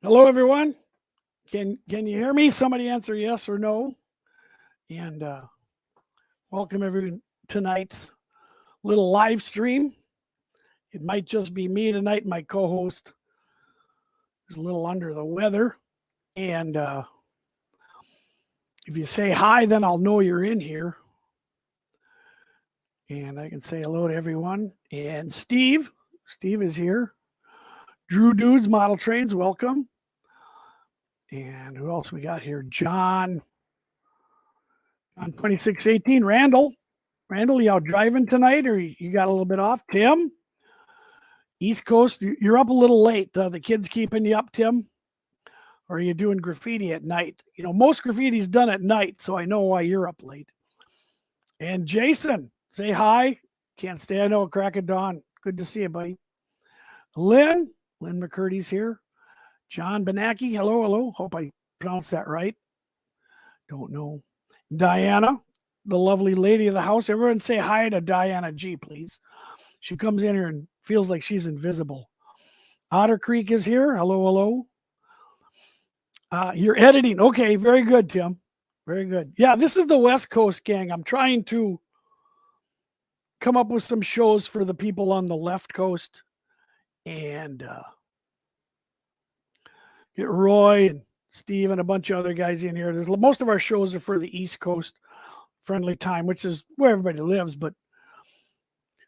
Hello, everyone. Can you hear me? Somebody answer yes or no. And welcome everyone tonight's little live stream. It might just be me tonight. My co-host is a little under the weather. And if you say hi, then I'll know you're in here. And I can say hello to everyone. And Steve is here. Drew Dudes Model Trains, welcome. And who else we got here? John on 2618. Randall, you out driving tonight, or you got a little bit off? Tim, East Coast, you're up a little late. The kids keeping you up, Tim? Or are you doing graffiti at night? You know, most graffiti's done at night, so I know why you're up late. And Jason, say hi. Can't stay. I know, crack of dawn. Good to see you, buddy. Lynn McCurdy's here. John Benacki, hello. Hope I pronounced that right. Don't know. Diana, the lovely lady of the house. Everyone say hi to Diana G, please. She comes in here and feels like she's invisible. Otter Creek is here. Hello. You're editing. Okay, very good, Tim. Very good. Yeah, this is the West Coast gang. I'm trying to come up with some shows for the people on the left coast and get Roy and Steve and a bunch of other guys in here. Most of our shows are for the East Coast friendly time, which is where everybody lives. But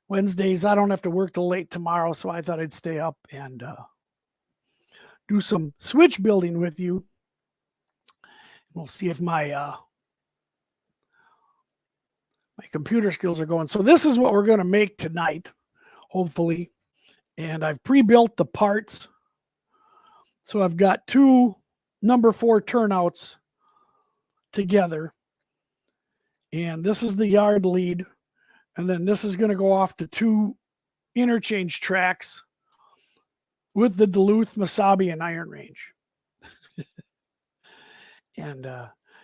Wednesdays, I don't have to work till late tomorrow, so I thought I'd stay up and do some switch building with you. We'll see if my computer skills are going. So this is what we're going to make tonight, hopefully. And I've pre-built the parts. So I've got two number 4 turnouts together. And this is the yard lead. And then this is going to go off to 2 interchange tracks with the Duluth, Mesabi, and Iron Range. And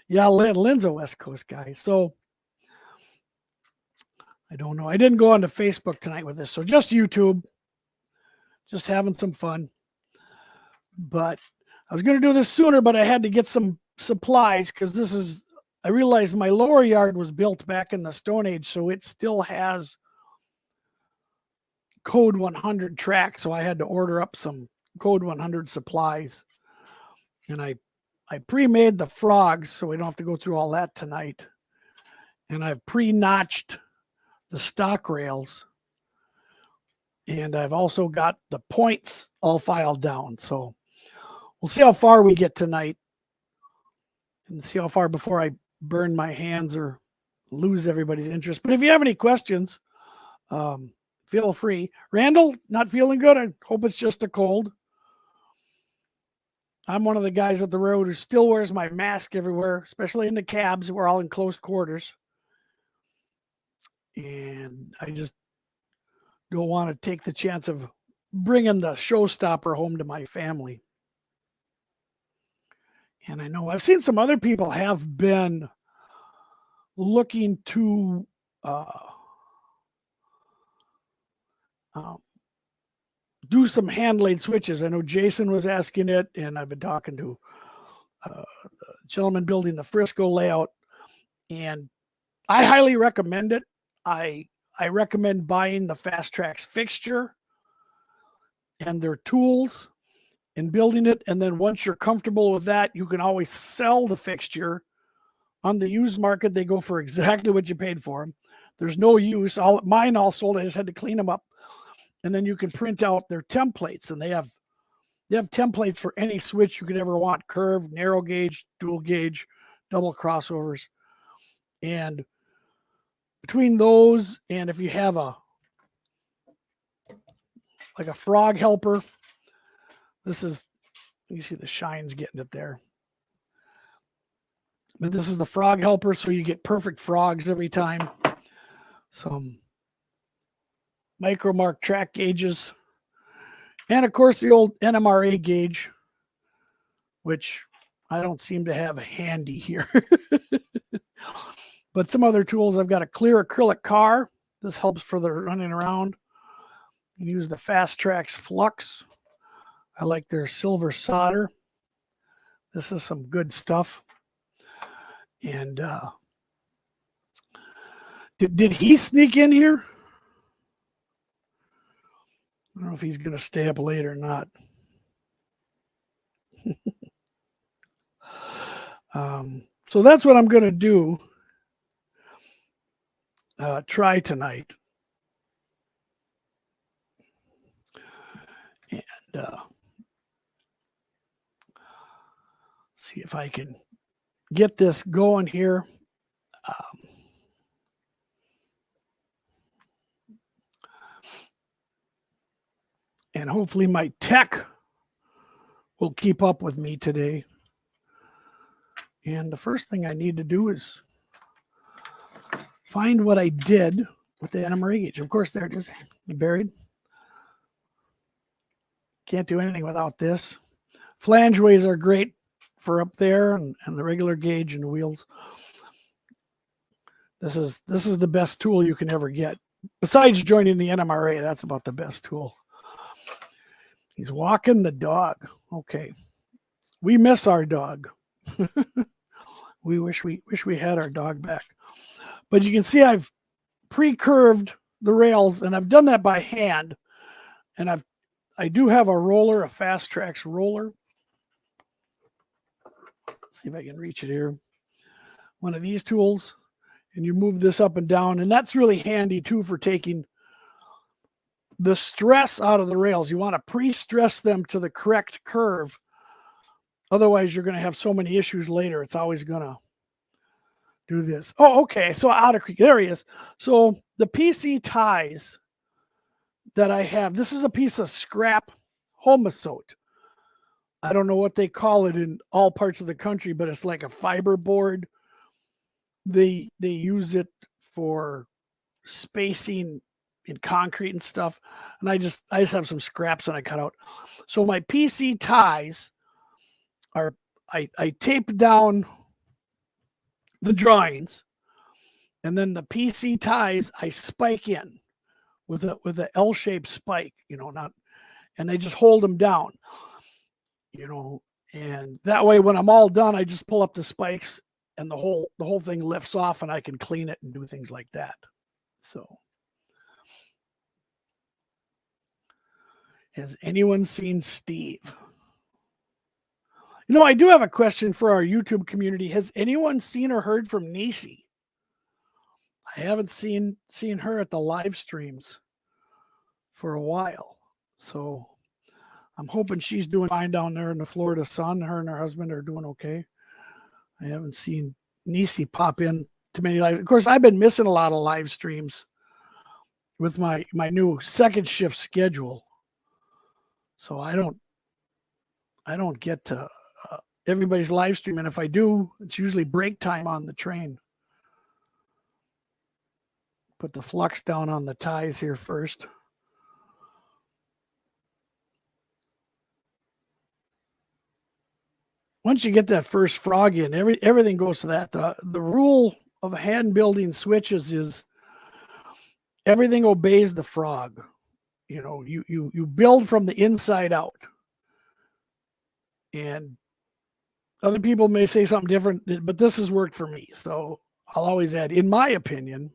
yeah, Lynn's a West Coast guy. So I don't know. I didn't go onto Facebook tonight with this. So just YouTube. Just having some fun. But I was going to do this sooner, but I had to get some supplies because I realized my lower yard was built back in the Stone Age, so it still has code 100 tracks. So I had to order up some code 100 supplies. And I pre-made the frogs, so we don't have to go through all that tonight. And I've pre-notched the stock rails. And I've also got the points all filed down. So we'll see how far we get tonight and see how far before I burn my hands or lose everybody's interest. But if you have any questions, feel free. Randall, not feeling good? I hope it's just a cold. I'm one of the guys at the road who still wears my mask everywhere, especially in the cabs. We're all in close quarters. And I just don't want to take the chance of bringing the showstopper home to my family. And I know I've seen some other people have been looking to do some hand-laid switches. I know Jason was asking it, and I've been talking to the gentleman building the Frisco layout, and I highly recommend it. I recommend buying the Fast Tracks fixture and their tools and building it. And then once you're comfortable with that, you can always sell the fixture on the used market. They go for exactly what you paid for them. There's no use. Mine all sold. I just had to clean them up. And then you can print out their templates, and they have templates for any switch you could ever want: curved, narrow gauge, dual gauge, double crossovers. And between those, and if you have like a frog helper, this is, you see the shine's getting it there. But this is the frog helper, so you get perfect frogs every time. Some micro mark track gauges. And of course the old NMRA gauge, which I don't seem to have handy here. But some other tools. I've got a clear acrylic car. This helps for the running around. You use the Fast Tracks Flux. I like their silver solder. This is some good stuff. And did he sneak in here? I don't know if he's going to stay up late or not. So that's what I'm going to do. Try tonight. And see if I can get this going here. And hopefully my tech will keep up with me today. And the first thing I need to do is find what I did with the NMRA gauge. Of course, there it is, buried. Can't do anything without this. Flangeways are great for up there, and the regular gauge and the wheels. This is the best tool you can ever get. Besides joining the NMRA, that's about the best tool. He's walking the dog. Okay. We miss our dog. We wish we had our dog back. But you can see I've pre-curved the rails, and I've done that by hand. And I do have a roller, a Fast Tracks roller. Let's see if I can reach it here. One of these tools, and you move this up and down, and that's really handy too for taking the stress out of the rails. You want to pre-stress them to the correct curve. Otherwise, you're going to have so many issues later. It's always going to do this. Oh, okay. So Otter Creek, there he is. So the PC ties that I have, this is a piece of scrap homosote. I don't know what they call it in all parts of the country, but it's like a fiber board. They use it for spacing in concrete and stuff. And I just have some scraps that I cut out. So my PC ties are, I tape down the drawings, and then the PC ties I spike in with a L-shaped spike, and I just hold them down, and that way when I'm all done, I just pull up the spikes and the whole thing lifts off, and I can clean it and do things like that. So has anyone seen Steve? I do have a question for our YouTube community. Has anyone seen or heard from Nisi? I haven't seen her at the live streams for a while. So I'm hoping she's doing fine down there in the Florida sun. Her and her husband are doing okay. I haven't seen Nisi pop in to many live. Of course, I've been missing a lot of live streams with my new second shift schedule. So I don't get to everybody's live stream, and if I do, it's usually break time on the train. Put the flux down on the ties here first. Once you get that first frog in, everything goes to that. The rule of hand building switches is everything obeys the frog. You build from the inside out. And other people may say something different, but this has worked for me. So I'll always add, in my opinion,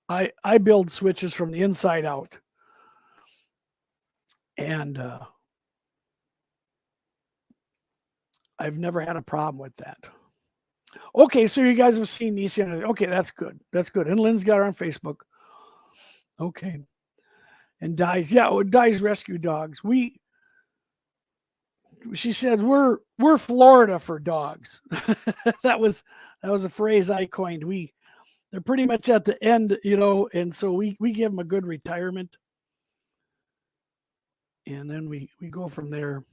I build switches from the inside out. And I've never had a problem with that. Okay, so you guys have seen Nisi. Okay, that's good. That's good. And Lynn's got her on Facebook. Okay. And Di's, Di's Rescue Dogs. She said we're Florida for dogs. that was a phrase I coined. They're pretty much at the end, and so we give them a good retirement, and then we go from there.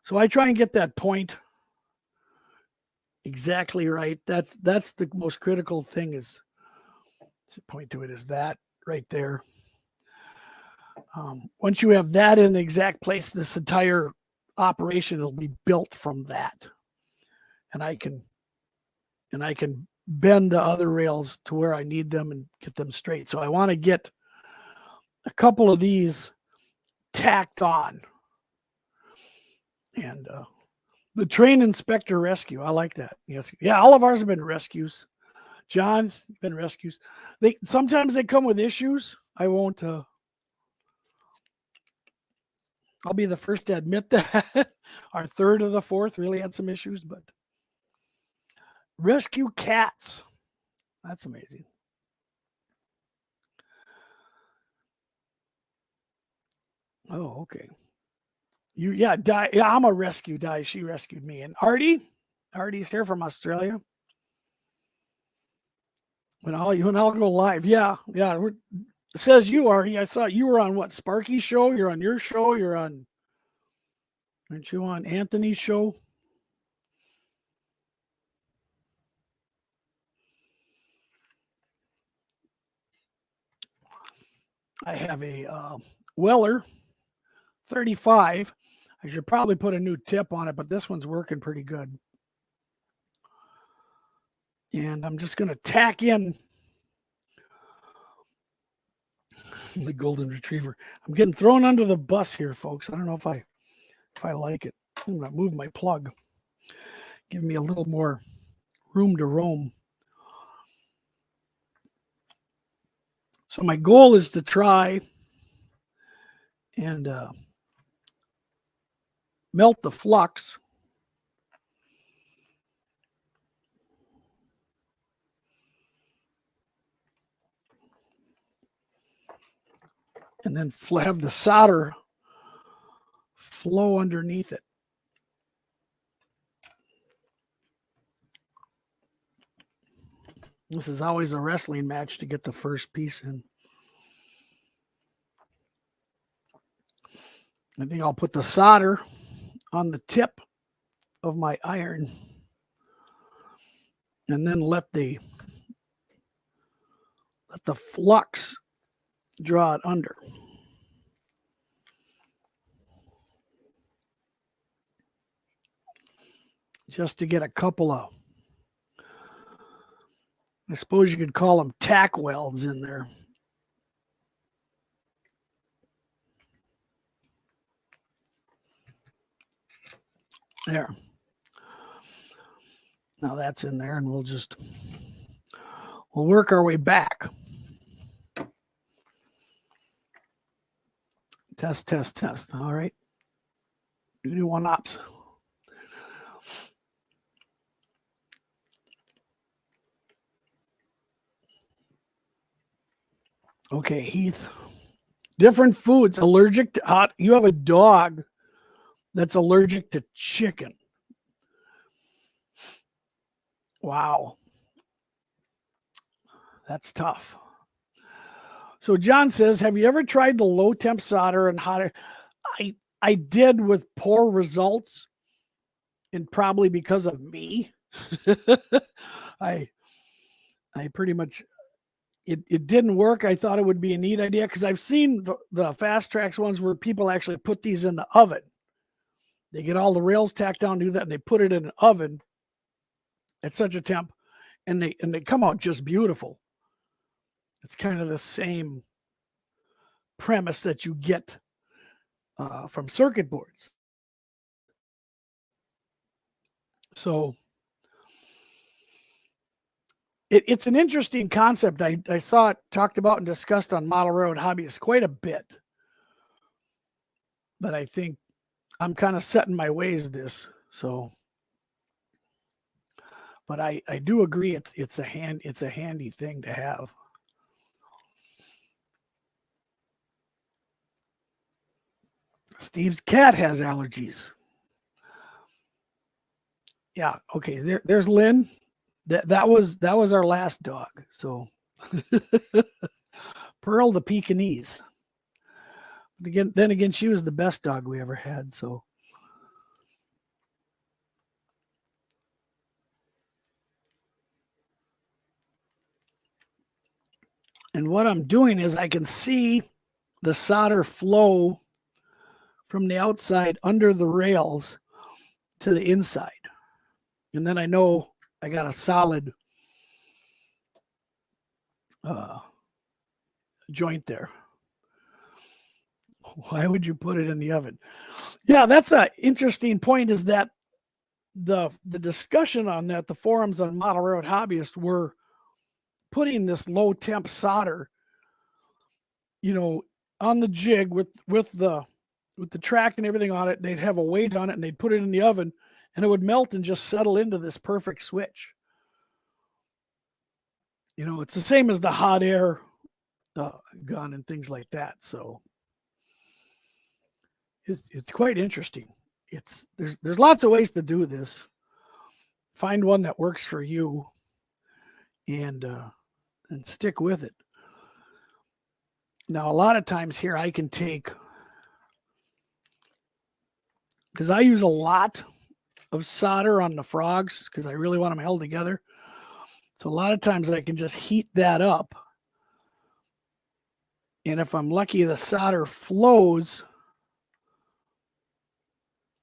So I try and get that point exactly right. That's the most critical thing, is to point to it, is that right there. Once you have that in the exact place, this entire operation will be built from that, and I can bend the other rails to where I need them and get them straight. So I want to get a couple of these tacked on. And the train inspector rescue. I like that. Yes. Yeah, all of ours have been rescues. John's been rescues. Sometimes they come with issues. I won't I'll be the first to admit that. Our third of the fourth really had some issues, but rescue cats. That's amazing. Oh, okay. Yeah, I'm a rescue Di. She rescued me. And Artie's here from Australia. When I'll go live. Yeah. It says you, Artie. I saw you were on what, Sparky's show? You're on your show. Aren't you on Anthony's show? I have a Weller 35. I should probably put a new tip on it, but this one's working pretty good. And I'm just going to tack in the golden retriever. I'm getting thrown under the bus here, folks. I don't know if I like it. I'm going to move my plug. Give me a little more room to roam. So my goal is to try and melt the flux. And then have the solder flow underneath it. This is always a wrestling match to get the first piece in. I think I'll put the solder on the tip of my iron and then let the flux draw it under. Just to get a couple of, I suppose you could call them tack welds in there. There. Now that's in there, and we'll work our way back. Test. All right. Do one ops. Okay, Heath. Different foods allergic to hot. You have a dog that's allergic to chicken. Wow. That's tough. So John says, have you ever tried the low temp solder and hot? I did with poor results, and probably because of me. I pretty much it didn't work. I thought it would be a neat idea because I've seen the Fast Tracks ones where people actually put these in the oven. They get all the rails tacked down, do that, and they put it in an oven at such a temp, and they come out just beautiful. It's kind of the same premise that you get from circuit boards. So it's an interesting concept. I saw it talked about and discussed on Model Railroad Hobbyist quite a bit. But I think I'm kind of set in my ways this. So, but I do agree it's a handy thing to have. Steve's cat has allergies. Yeah, okay. There's Lynn. That was our last dog. So Pearl the Pekingese. But then again, she was the best dog we ever had. So and what I'm doing is I can see the solder flow from the outside under the rails to the inside. And then I know I got a solid joint there. Why would you put it in the oven? Yeah, that's an interesting point, is that the discussion on that, the forums on Model Railroad Hobbyist were putting this low temp solder, on the jig with the track and everything on it. They'd have a weight on it and they'd put it in the oven and it would melt and just settle into this perfect switch. It's the same as the hot air gun and things like that. So it's quite interesting. There's lots of ways to do this. Find one that works for you and stick with it. Now, a lot of times here I can take, because I use a lot of solder on the frogs because I really want them held together. So a lot of times I can just heat that up. And if I'm lucky, the solder flows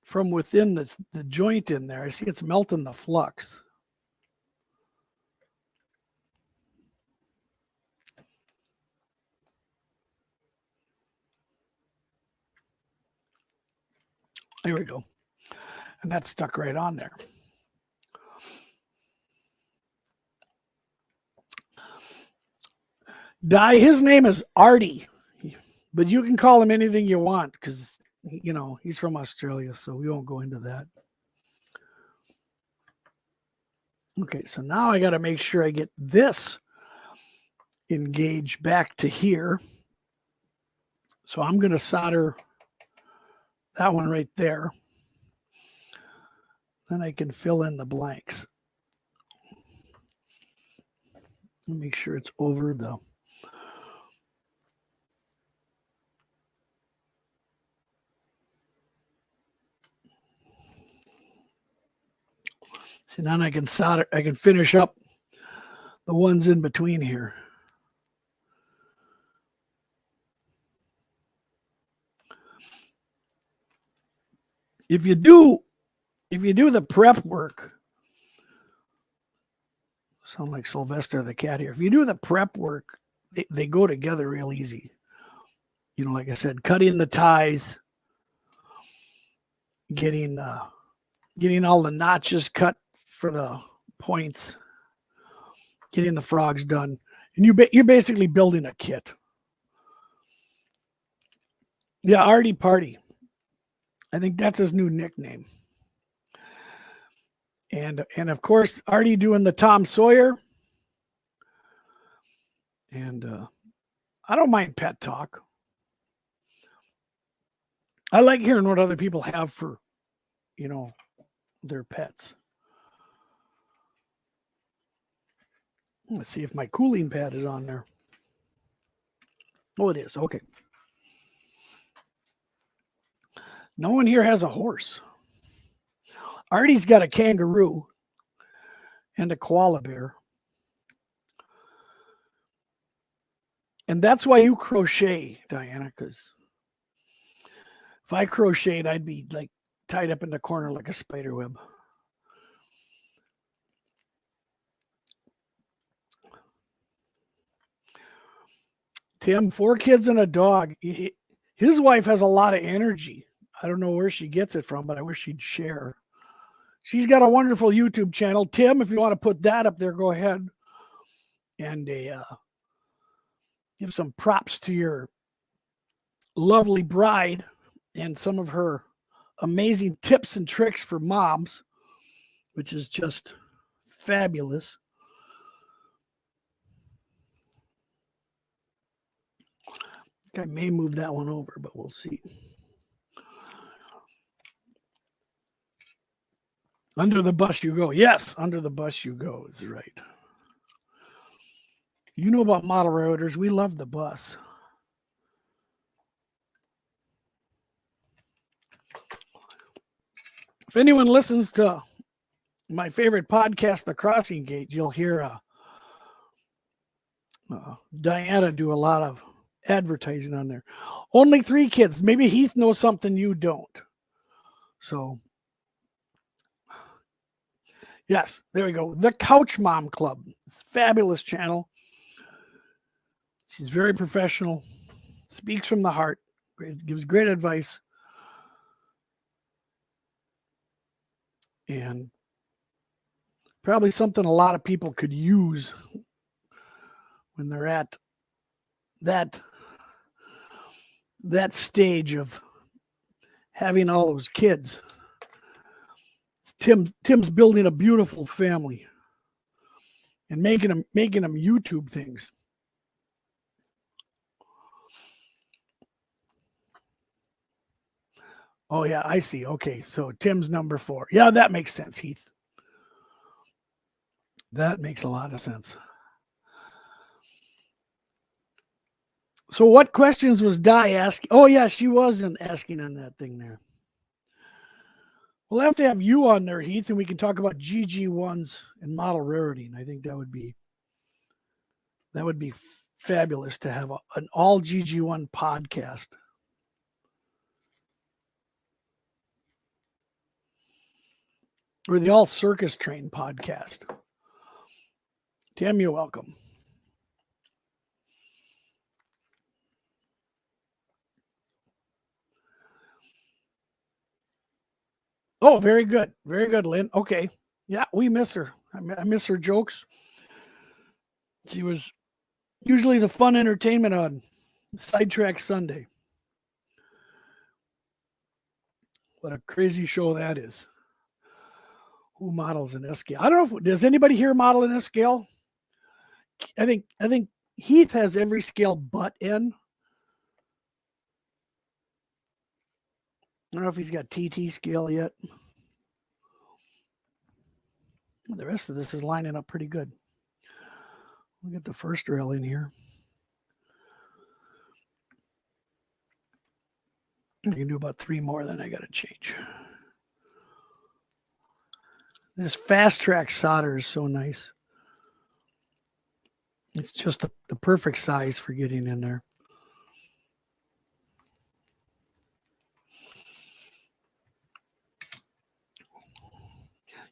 from within the joint in there. I see it's melting the flux. There we go. And that's stuck right on there. His name is Artie, but you can call him anything you want because, he's from Australia, so we won't go into that. Okay, so now I got to make sure I get this engaged back to here. So I'm going to solder that one right there. Then I can fill in the blanks. Make sure it's over the... See, now I can solder, I can finish up the ones in between here. If you do the prep work, sound like Sylvester the cat here. If you do the prep work, they go together real easy. Like I said, cutting the ties, getting all the notches cut for the points, getting the frogs done, and you're basically building a kit. Yeah, Artie Party. I think that's his new nickname. And of course, Artie doing the Tom Sawyer. And I don't mind pet talk. I like hearing what other people have for, their pets. Let's see if my cooling pad is on there. Oh, it is. Okay. No one here has a horse. Artie's got a kangaroo and a koala bear. And that's why you crochet, Diana, because if I crocheted, I'd be like tied up in the corner like a spider web. Tim, 4 kids and a dog. His wife has a lot of energy. I don't know where she gets it from, but I wish she'd share. She's got a wonderful YouTube channel. Tim, if you want to put that up there, go ahead. And give some props to your lovely bride and some of her amazing tips and tricks for moms, which is just fabulous. I may move that one over, but we'll see. Under the bus you go. Yes, under the bus you go is right. You know about model railroaders. We love the bus. If anyone listens to my favorite podcast, The Crossing Gate, you'll hear Diana do a lot of advertising on there. Only 3 kids. Maybe Heath knows something you don't. So, yes, there we go. The Couch Mom Club. Fabulous channel. She's very professional. Speaks from the heart. Gives great advice. and probably something a lot of people could use when they're at that stage of having all those kids. Tim's building a beautiful family and making them YouTube things. Oh yeah, I see. Okay, so Tim's number 4. Yeah, that makes sense, Heath. That makes a lot of sense. So what questions was Di asking? Oh yeah, she wasn't asking on that thing there. We'll have to have you on there, Heath, and we can talk about GG1s and model rarity. And I think that would be fabulous to have an all GG1 podcast. Or the all circus train podcast. Tim, you're welcome. Oh, very good. Very good, Lynn. Okay. Yeah, we miss her. I miss her jokes. She was usually the fun entertainment on Sidetrack Sunday. What a crazy show that is. Who models an S scale? I don't know. Does anybody here model an S scale? I think Heath has every scale but N. I don't know if he's got TT scale yet. The rest of this is lining up pretty good. We'll get the first rail in here. I can do about 3 more, then I got to change. This Fast Track solder is so nice. It's just the perfect size for getting in there.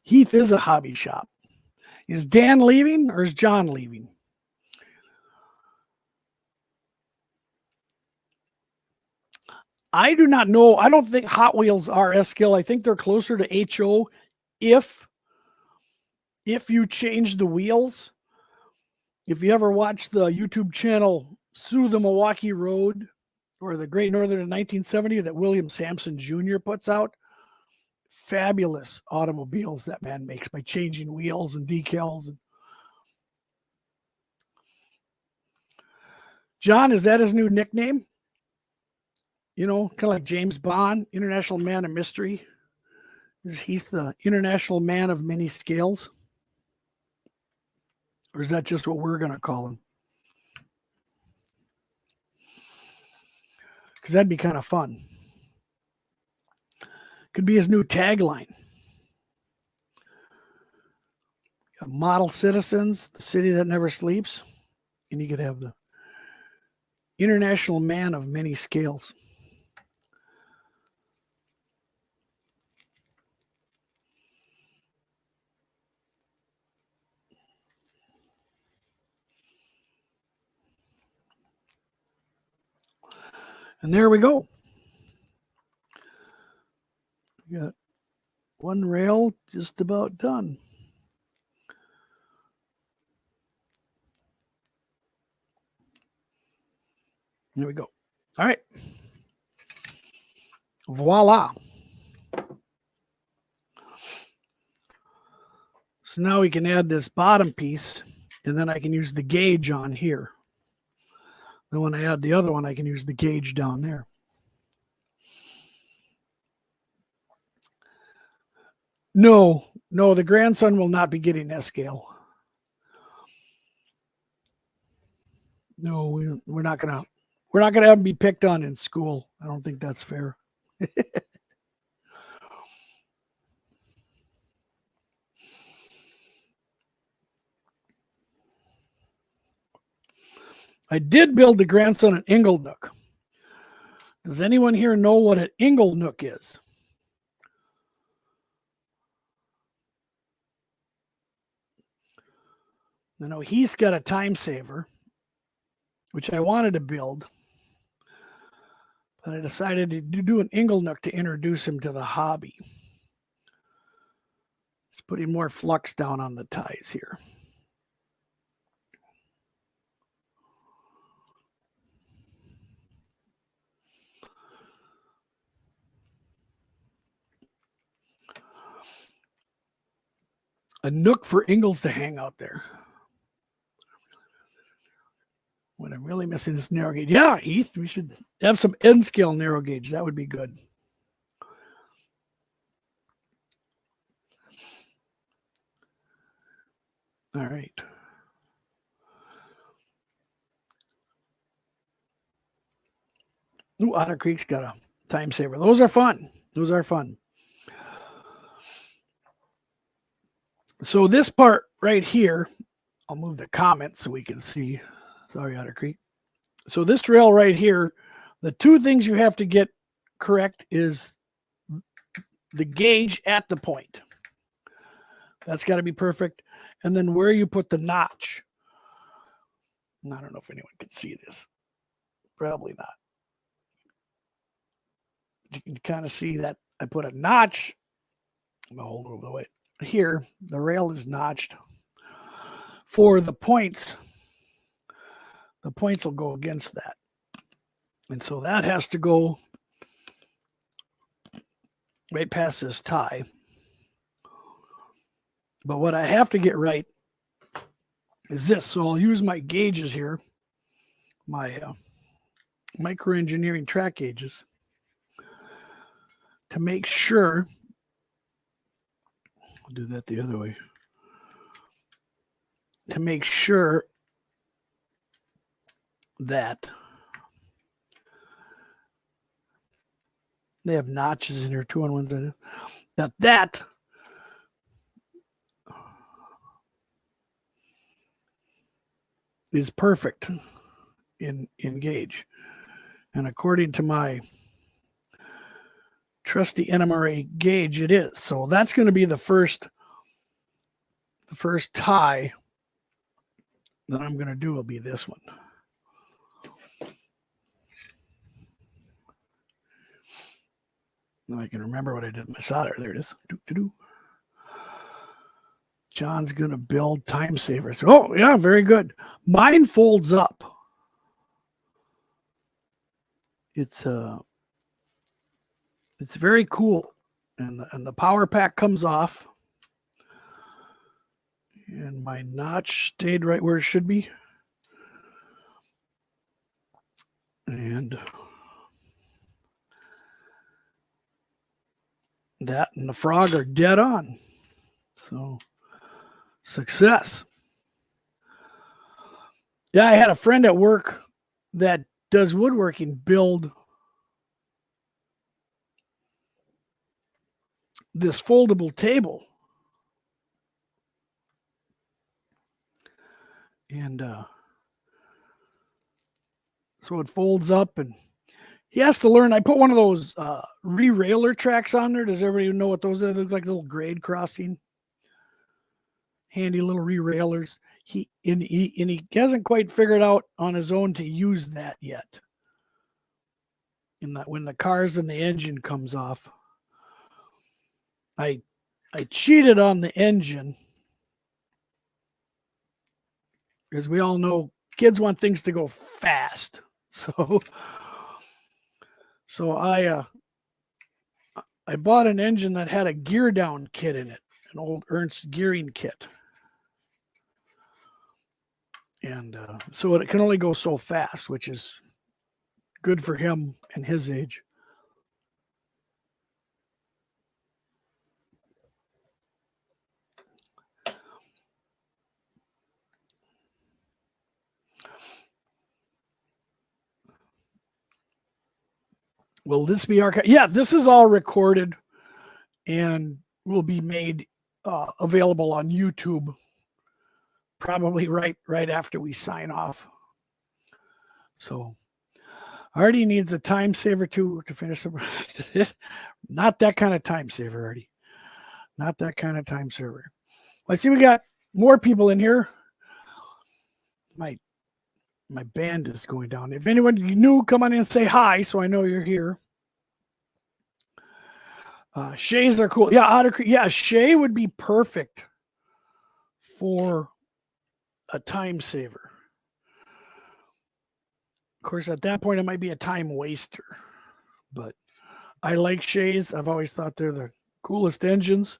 Heath is a hobby shop. Is Dan leaving or is John leaving? I do not know. I don't think Hot Wheels are S-Scale. I think they're closer to HO if you change the wheels. If you ever watch the YouTube channel Sue the Milwaukee Road or the Great Northern in 1970 that William Sampson Jr. puts out, fabulous automobiles that man makes by changing wheels and decals. John, is that his new nickname? You know, kind of like James Bond, International Man of Mystery. He's the International Man of Many Scales? Or is that just what we're going to call him? Because that'd be kind of fun. Could be his new tagline. Model citizens, the city that never sleeps. And you could have the International Man of Many Scales. And there we go. We got one rail just about done. There we go. All right. Voila. So now we can add this bottom piece, and then I can use the gauge on here. Then when I add the other one, I can use the gauge down there. No, the grandson will not be getting S-Scale. No, we're not gonna have him be picked on in school. I don't think that's fair. I did build the grandson an Inglenook. Does anyone here know what an Inglenook is? I know he's got a time saver, which I wanted to build, but I decided to do an Inglenook to introduce him to the hobby. Just putting more flux down on the ties here. A nook for Ingalls to hang out there. What I'm really missing is narrow gauge. Yeah, Heath, we should have some end scale narrow gauge. That would be good. All right. Ooh, Otter Creek's got a time saver. Those are fun. Those are fun. So this part right here, I'll move the comment so we can see. Sorry, Otter Creek. So this rail right here, the two things you have to get correct is the gauge at the point. That's got to be perfect. And then where you put the notch. I don't know if anyone can see this. Probably not. You can kind of see that I put a notch. I'm going to hold it over the way. Here, the rail is notched. For the points will go against that. And so that has to go right past this tie. But what I have to get right is this. So I'll use my gauges here, my microengineering track gauges, to make sure. I'll do that the other way. To make sure that they have notches in here, 2 on one side. That is perfect in gauge. And according to my trusty NMRA gauge, it is. So that's going to be the first tie that I'm going to do will be this one. Now I can remember what I did with my solder. There it is. John's going to build time savers. Oh, yeah, very good. Mine folds up. It's very cool. And the power pack comes off. And my notch stayed right where it should be. And that and the frog are dead on. So, success. Yeah, I had a friend at work that does woodworking build this foldable table. And so it folds up, and he has to learn. I put one of those re-railer tracks on there. Does everybody know what those are? They look like a little grade crossing. Handy little re-railers. He hasn't quite figured out on his own to use that yet. And that when the cars and the engine comes off, I cheated on the engine. As we all know, kids want things to go fast. So I bought an engine that had a gear down kit in it, an old Ernst gearing kit. And so it can only go so fast, which is good for him and his age. Will this be archived? Yeah, this is all recorded and will be made available on YouTube probably right after we sign off. So Artie needs a time saver too to finish the not that kind of time saver, Artie. Not that kind of time saver. Let's see, we got more people in here. My band is going down. If anyone new, come on in and say hi so I know you're here. Shays are cool. Yeah, Otter Creek. Yeah, Shay would be perfect for a time saver. Of course, at that point, it might be a time waster. But I like Shays. I've always thought they're the coolest engines.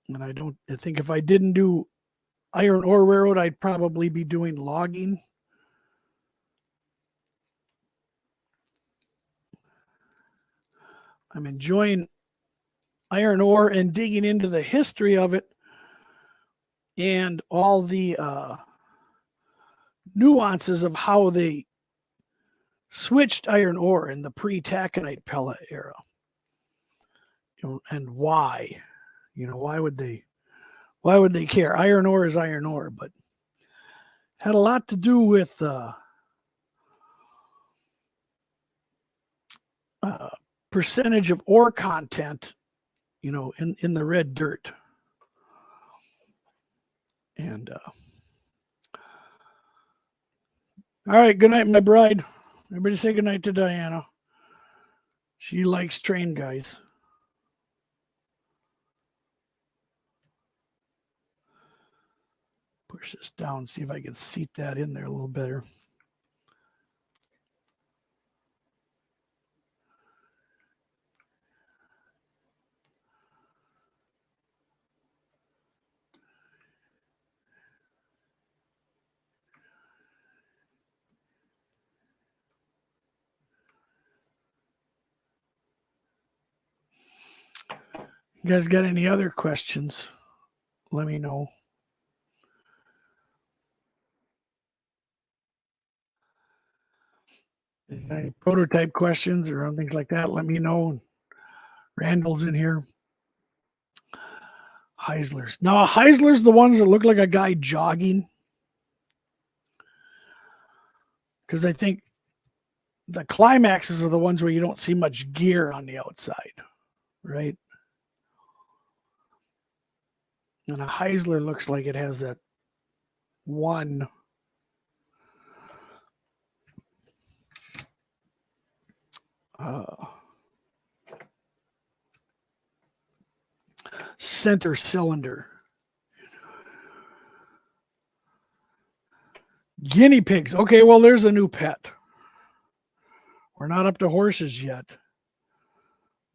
And I think if I didn't do iron ore railroad, I'd probably be doing logging. I'm enjoying iron ore and digging into the history of it and all the nuances of how they switched iron ore in the pre-taconite pellet era. And why? Why would they care? Iron ore is iron ore, but had a lot to do with percentage of ore content, in the red dirt. And all right, good night, my bride. Everybody say good night to Diana. She likes train guys. Push this down, see if I can seat that in there a little better. You guys got any other questions? Let me know. Any prototype questions or things like that, let me know. Randall's in here. Heislers. Now, Heisler's the ones that look like a guy jogging. Because I think the climaxes are the ones where you don't see much gear on the outside, right? And a Heisler looks like it has that one center cylinder. Guinea pigs. Okay, well, there's a new pet. We're not up to horses yet,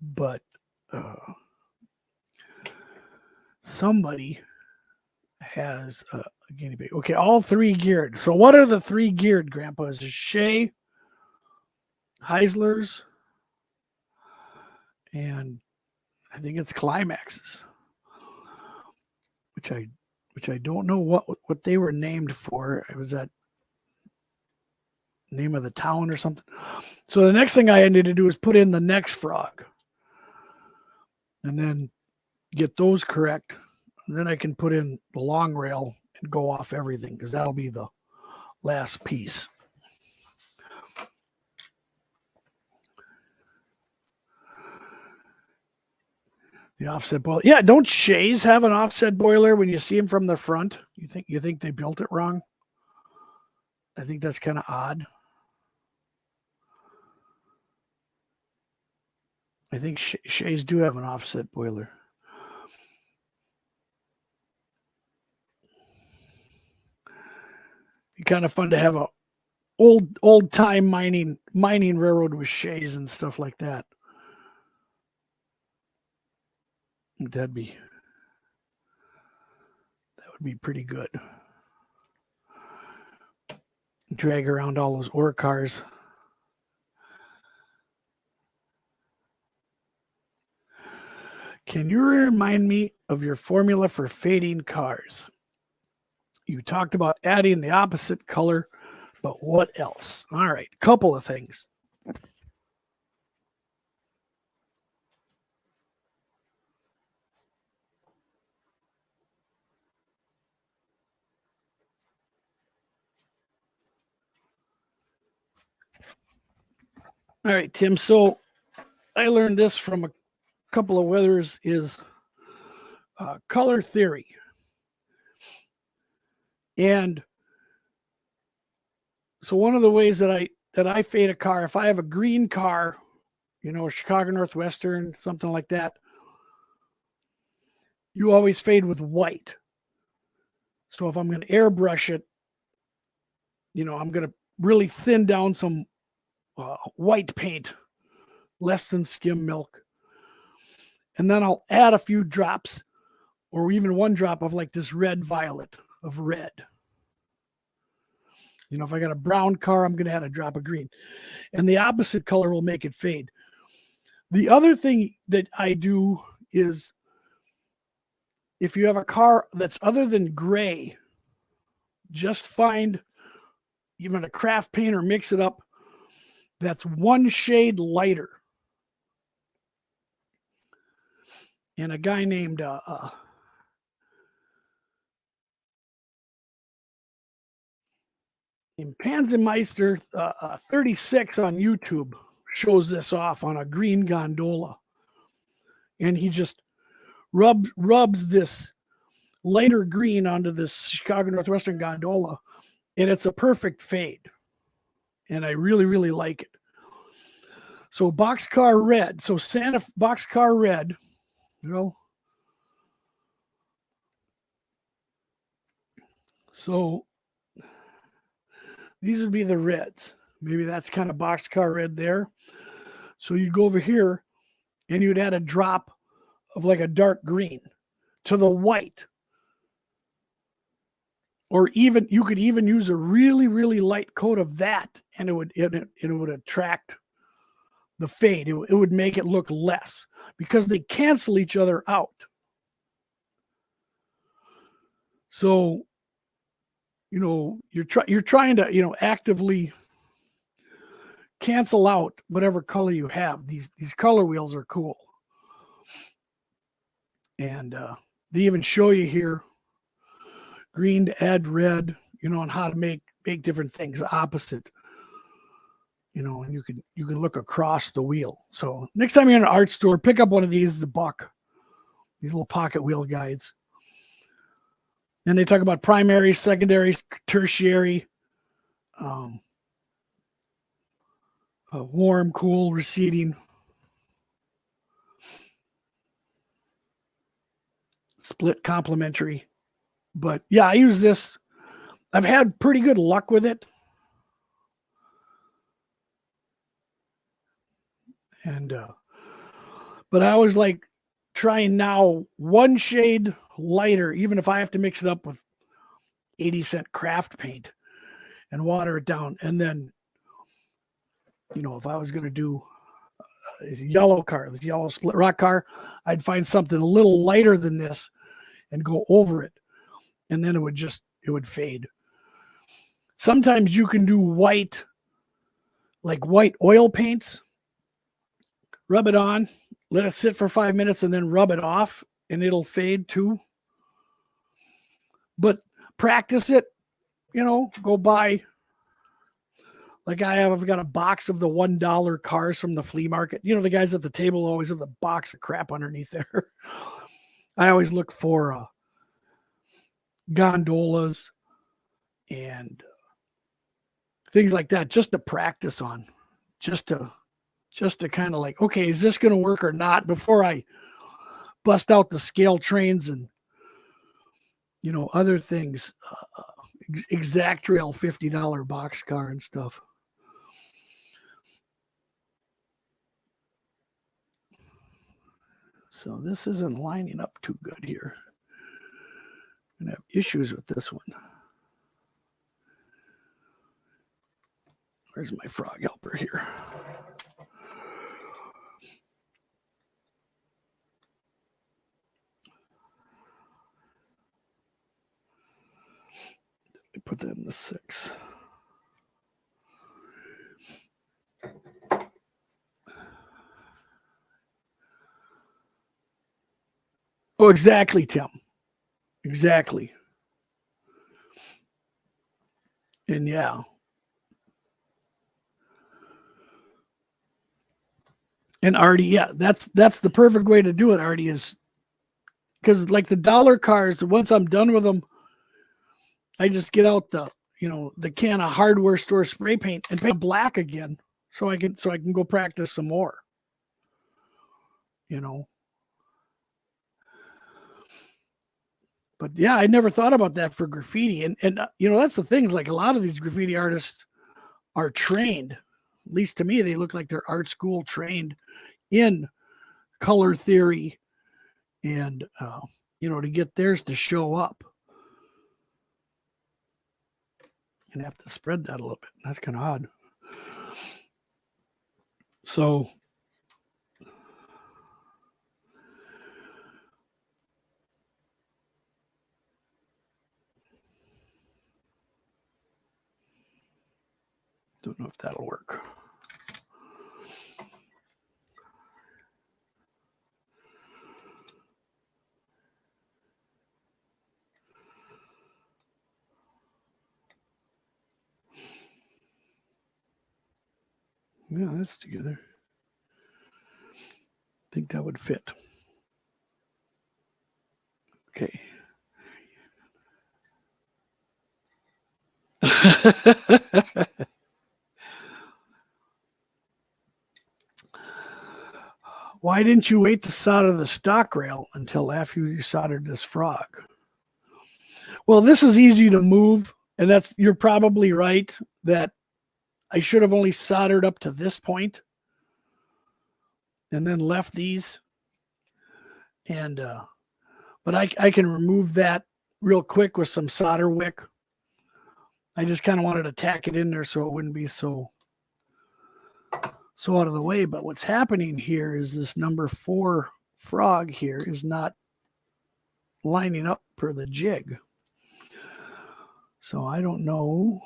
but somebody has a guinea pig. Okay, all three geared. So what are the three geared, Grandpa? Is it Shay, Heisler's, and I think it's Climaxes, which I don't know what they were named for. It was that name of the town or something. So the next thing I need to do is put in the next frog and then get those correct. And then I can put in the long rail and go off everything because that'll be the last piece. The offset boiler. Yeah, don't Shays have an offset boiler when you see them from the front? You think they built it wrong? I think that's kind of odd. I think Shays do have an offset boiler. Be kind of fun to have a old time mining railroad with Shays and stuff like that. That would be pretty good. Drag around all those ore cars. Can you remind me of your formula for fading cars? You talked about adding the opposite color, but what else? All right, couple of things. All right, Tim. So I learned this from a couple of weathers is color theory. And so one of the ways that I fade a car, if I have a green car, you know, a Chicago Northwestern, something like that, you always fade with white. So if I'm going to airbrush it, you know, I'm going to really thin down some white paint, less than skim milk. And then I'll add a few drops or even one drop of like this red violet of red. You know, if I got a brown car, I'm going to add a drop of green. And the opposite color will make it fade. The other thing that I do is if you have a car that's other than gray, just find even a craft paint or mix it up that's one shade lighter. And a guy named Panzermeister 36 on YouTube shows this off on a green gondola. And he just rubs this lighter green onto this Chicago Northwestern gondola, and it's a perfect fade. And I really, really like it. So boxcar red. So Santa boxcar red, you know. So these would be the reds. Maybe that's kind of boxcar red there. So you'd go over here and you'd add a drop of like a dark green to the white. Or even you could even use a really, really light coat of that, and it would attract the fade. It would make it look less because they cancel each other out. So, you know, you're trying to, you know, actively cancel out whatever color you have. These color wheels are cool. And they even show you here green to add red, you know, and how to make different things opposite. You know, and you can look across the wheel. So next time you're in an art store, pick up one of these, the buck. These little pocket wheel guides. Then they talk about primary, secondary, tertiary, warm, cool, receding, split, complementary. But yeah, I use this. I've had pretty good luck with it. And but I always like trying now one shade lighter, even if I have to mix it up with 80-cent craft paint and water it down. And then, you know, if I was going to do this yellow car, this yellow split rock car, I'd find something a little lighter than this and go over it. And then it would fade. Sometimes you can do white, like white oil paints, rub it on, let it sit for 5 minutes, and then rub it off, and it'll fade too. But practice it, you know, go buy. Like I've got a box of the $1 cars from the flea market. You know, the guys at the table always have the box of crap underneath there. I always look for gondolas and things like that just to practice on, just to kind of like, okay, is this going to work or not before I bust out the scale trains and, you know, other things, exact rail $50 boxcar and stuff. So this isn't lining up too good here. I'm going to have issues with this one. Where's my frog helper here? Put that in the 6. Oh, exactly, Tim. Exactly. And yeah. And Artie, yeah, that's the perfect way to do it, Artie, is because like the dollar cars, once I'm done with them, I just get out the can of hardware store spray paint and paint black again, so I can go practice some more. you know. But yeah, I never thought about that for graffiti. And you know, that's the thing, is like a lot of these graffiti artists are trained. At least to me, they look like they're art school trained in color theory and you know, to get theirs to show up. And have to spread that a little bit. That's kind of odd. So don't know if that'll work. Yeah, that's together. I think that would fit. Okay. Why didn't you wait to solder the stock rail until after you soldered this frog? Well, this is easy to move, and you're probably right that I should have only soldered up to this point and then left these. And but I can remove that real quick with some solder wick. I just kind of wanted to tack it in there so it wouldn't be so out of the way. But what's happening here is this number 4 frog here is not lining up per the jig. So I don't know.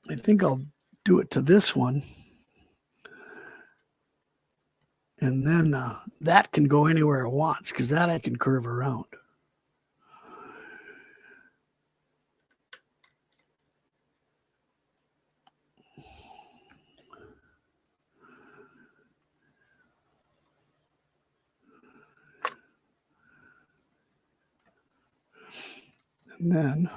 I think I'll do it to this one. And then that can go anywhere it wants, because that I can curve around. And then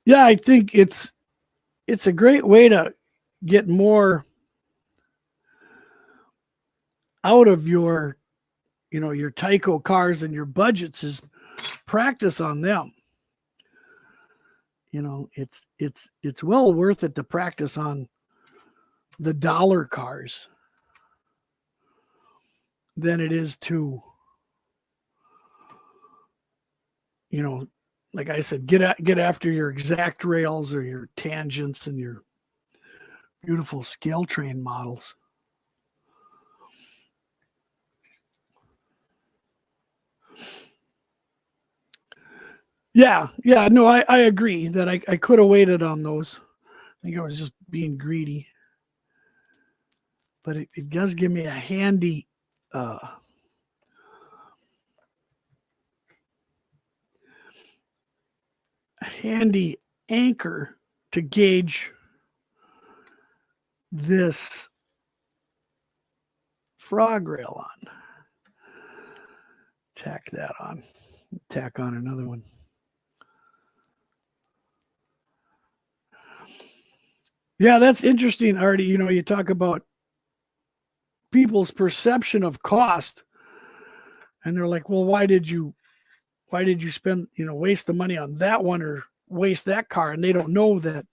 yeah, I think it's a great way to get more out of your, you know, your Tyco cars and your budgets, is practice on them. You know, it's well worth it to practice on the dollar cars than it is to, you know, like I said, get after your exact rails or your tangents and your beautiful scale train models. Yeah, no, I agree that I could have waited on those. I think I was just being greedy. But it does give me a handy anchor to gauge this frog rail on. Tack that on. Tack on another one. Yeah, that's interesting, Artie. You know, you talk about people's perception of cost, and they're like, well, why did you spend, you know, waste the money on that one or waste that car? And they don't know that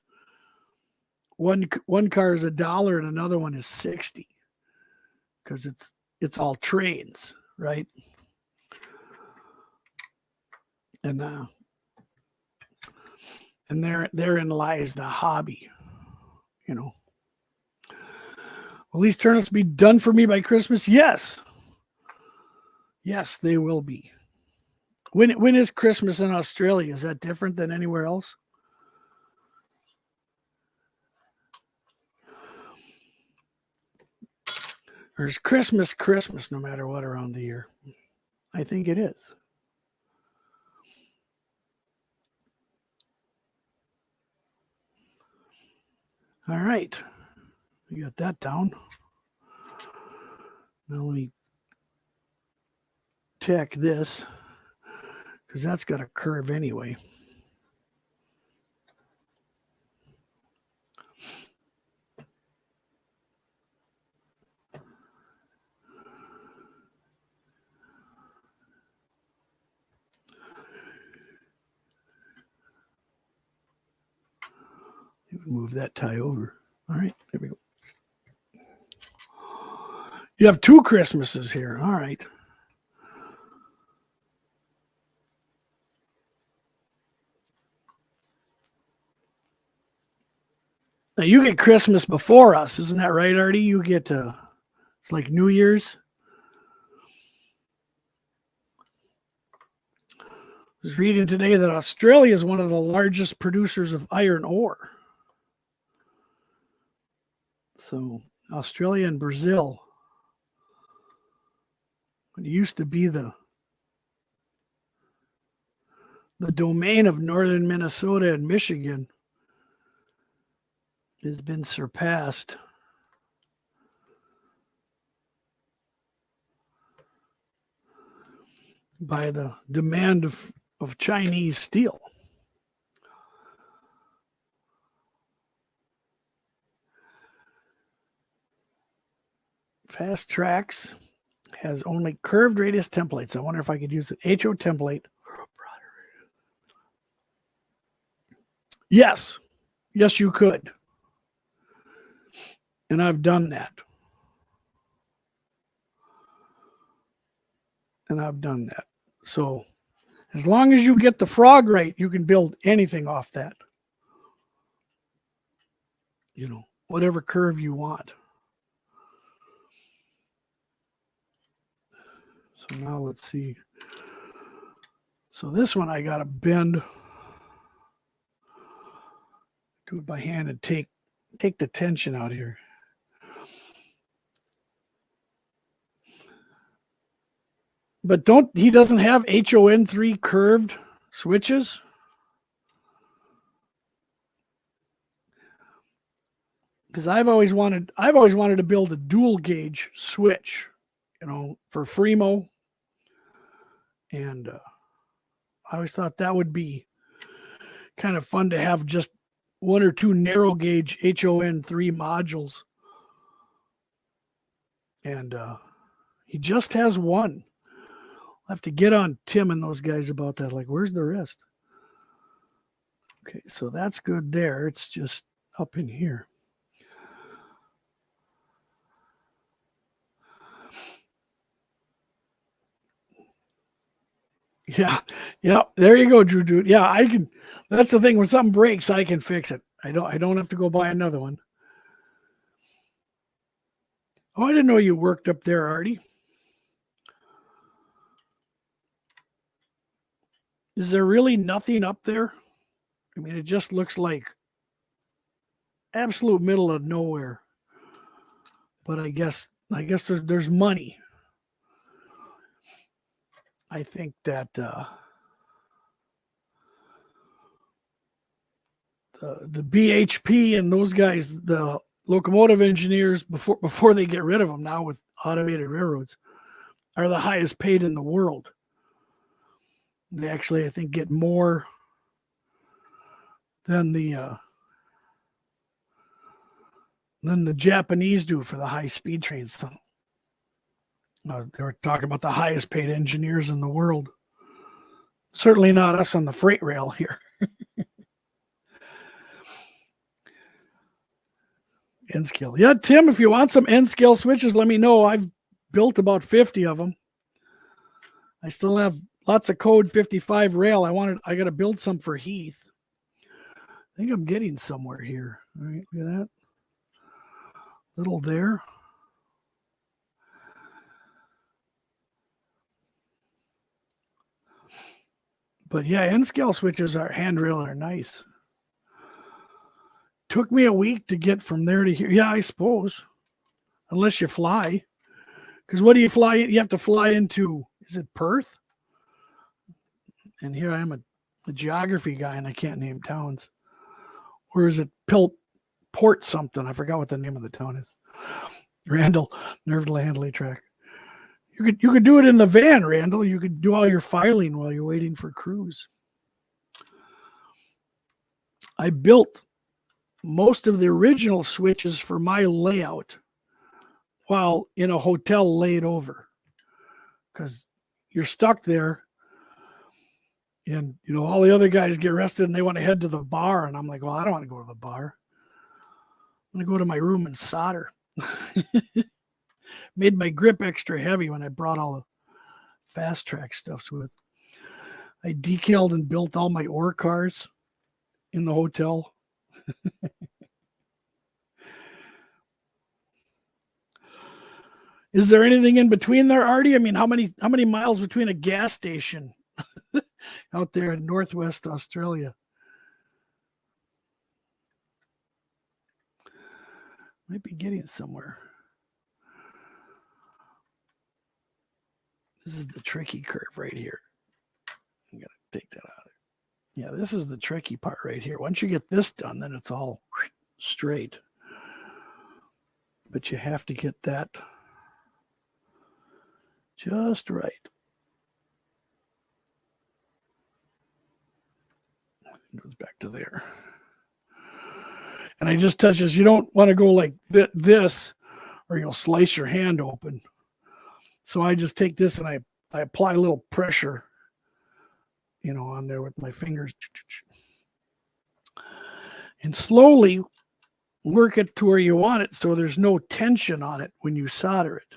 one car is $1 and another one is 60, because it's all trains, right? And therein lies the hobby, you know. Will these turnips be done for me by Christmas? Yes, they will be. When is Christmas in Australia? Is that different than anywhere else? Or is Christmas no matter what around the year? I think it is. All right. We got that down. Now let me tack this, because that's got a curve anyway. Move that tie over. All right, there we go. You have 2 Christmases here. All right. Now you get Christmas before us, isn't that right, Artie? You get it's like New Year's. I was reading today that Australia is one of the largest producers of iron ore. So Australia and Brazil, it used to be the domain of northern Minnesota and Michigan, has been surpassed by the demand of Chinese steel. Fast Tracks has only curved radius templates. I wonder if I could use an HO template. Yes. Yes, you could. And I've done that. So as long as you get the frog right, you can build anything off that. You know, whatever curve you want. So now let's see. So this one I got to bend. Do it by hand and take the tension out here. But he doesn't have HON3 curved switches. Because I've always wanted to build a dual gauge switch, you know, for Fremo. And I always thought that would be kind of fun to have just 1 or 2 narrow gauge HON3 modules. And he just has one. I'll have to get on Tim and those guys about that. Like, where's the rest? Okay, so that's good there. It's just up in here. Yeah. There you go, Drew. Dude. Yeah, I can. That's the thing. When something breaks, I can fix it. I don't have to go buy another one. Oh, I didn't know you worked up there, Artie. Is there really nothing up there? I mean, it just looks like absolute middle of nowhere. But I guess there's money. I think that the BHP and those guys, the locomotive engineers, before they get rid of them now with automated railroads, are the highest paid in the world. They actually, I think, get more than the Japanese do for the high speed trains. So, they were talking about the highest paid engineers in the world. Certainly not us on the freight rail here. N-scale. Yeah, Tim, if you want some N-scale switches, let me know. I've built about 50 of them. I still have lots of code 55 rail. I got to build some for Heath. I think I'm getting somewhere here. All right, look at that. Little there. But yeah, N-scale switches are handrail are nice. Took me a week to get from there to here. Yeah, I suppose. Unless you fly. Because what do you fly? You have to fly into, is it Perth? And here I am, a geography guy, and I can't name towns. Or is it Port something? I forgot what the name of the town is. Randall, Nerve Landley track. You could do it in the van, Randall. You could do all your filing while you're waiting for crews. I built most of the original switches for my layout while in a hotel laid over, because you're stuck there, and all the other guys get rested and they want to head to the bar, and I'm like, well, I don't want to go to the bar. I'm gonna go to my room and solder. Made my grip extra heavy when I brought all the Fast Track stuffs with. I decaled and built all my ore cars in the hotel. Is there anything in between there, Artie? I mean, how many miles between a gas station out there in Northwest Australia? Might be getting somewhere. This is the tricky curve right here. I'm going to take that out. Yeah, this is the tricky part right here. Once you get this done, then it's all straight. But you have to get that just right. It goes back to there. And I just touch this. You don't want to go like this, or you'll slice your hand open. So I just take this and I apply a little pressure, on there with my fingers. And slowly work it to where you want it so there's no tension on it when you solder it,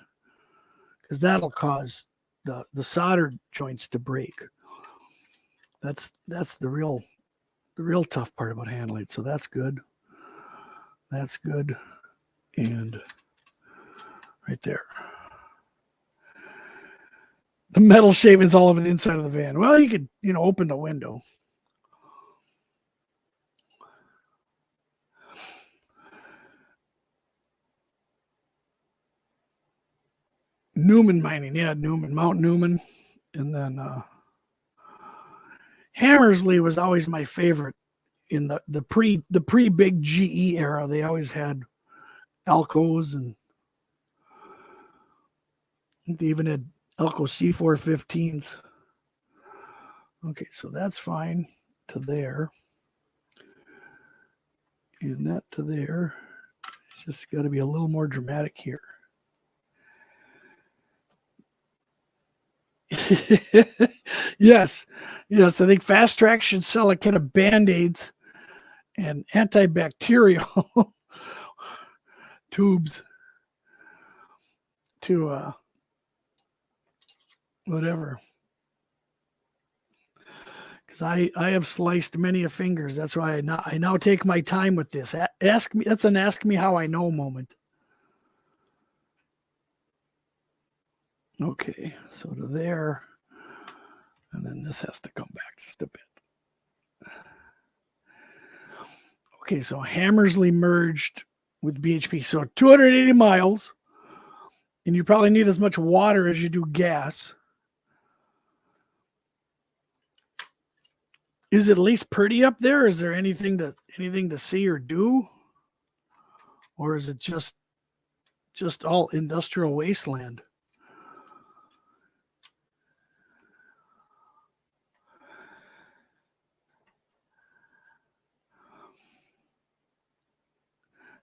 because that'll cause the solder joints to break. That's the real tough part about handling it. So that's good. That's good. And right there. The metal shavings all over the inside of the van. Well, you could, open the window. Newman mining, yeah, Mount Newman. And then Hammersley was always my favorite in the pre big GE era. They always had Alcos, and they even had Elco C415s. Okay, so that's fine to there. And that to there. It's just got to be a little more dramatic here. Yes. I think Fast Tracks should sell a kit of Band-Aids and antibacterial tubes to whatever. Because I have sliced many a fingers. That's why I now take my time with this. Ask me. That's an ask me how I know moment. Okay, so to there, and then this has to come back just a bit. Okay, so Hammersley merged with BHP. So 280 miles, and you probably need as much water as you do gas. Is it at least pretty up there? Is there anything to see or do? Or is it just all industrial wasteland?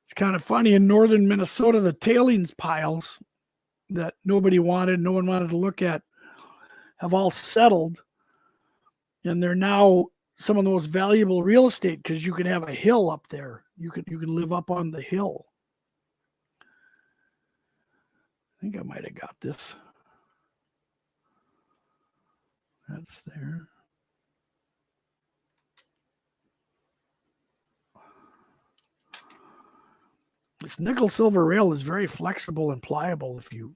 It's kind of funny, in northern Minnesota, the tailings piles that no one wanted to look at, have all settled. And they're now some of the most valuable real estate, because you can have a hill up there. You can live up on the hill. I think I might have got this. That's there. This nickel silver rail is very flexible and pliable if you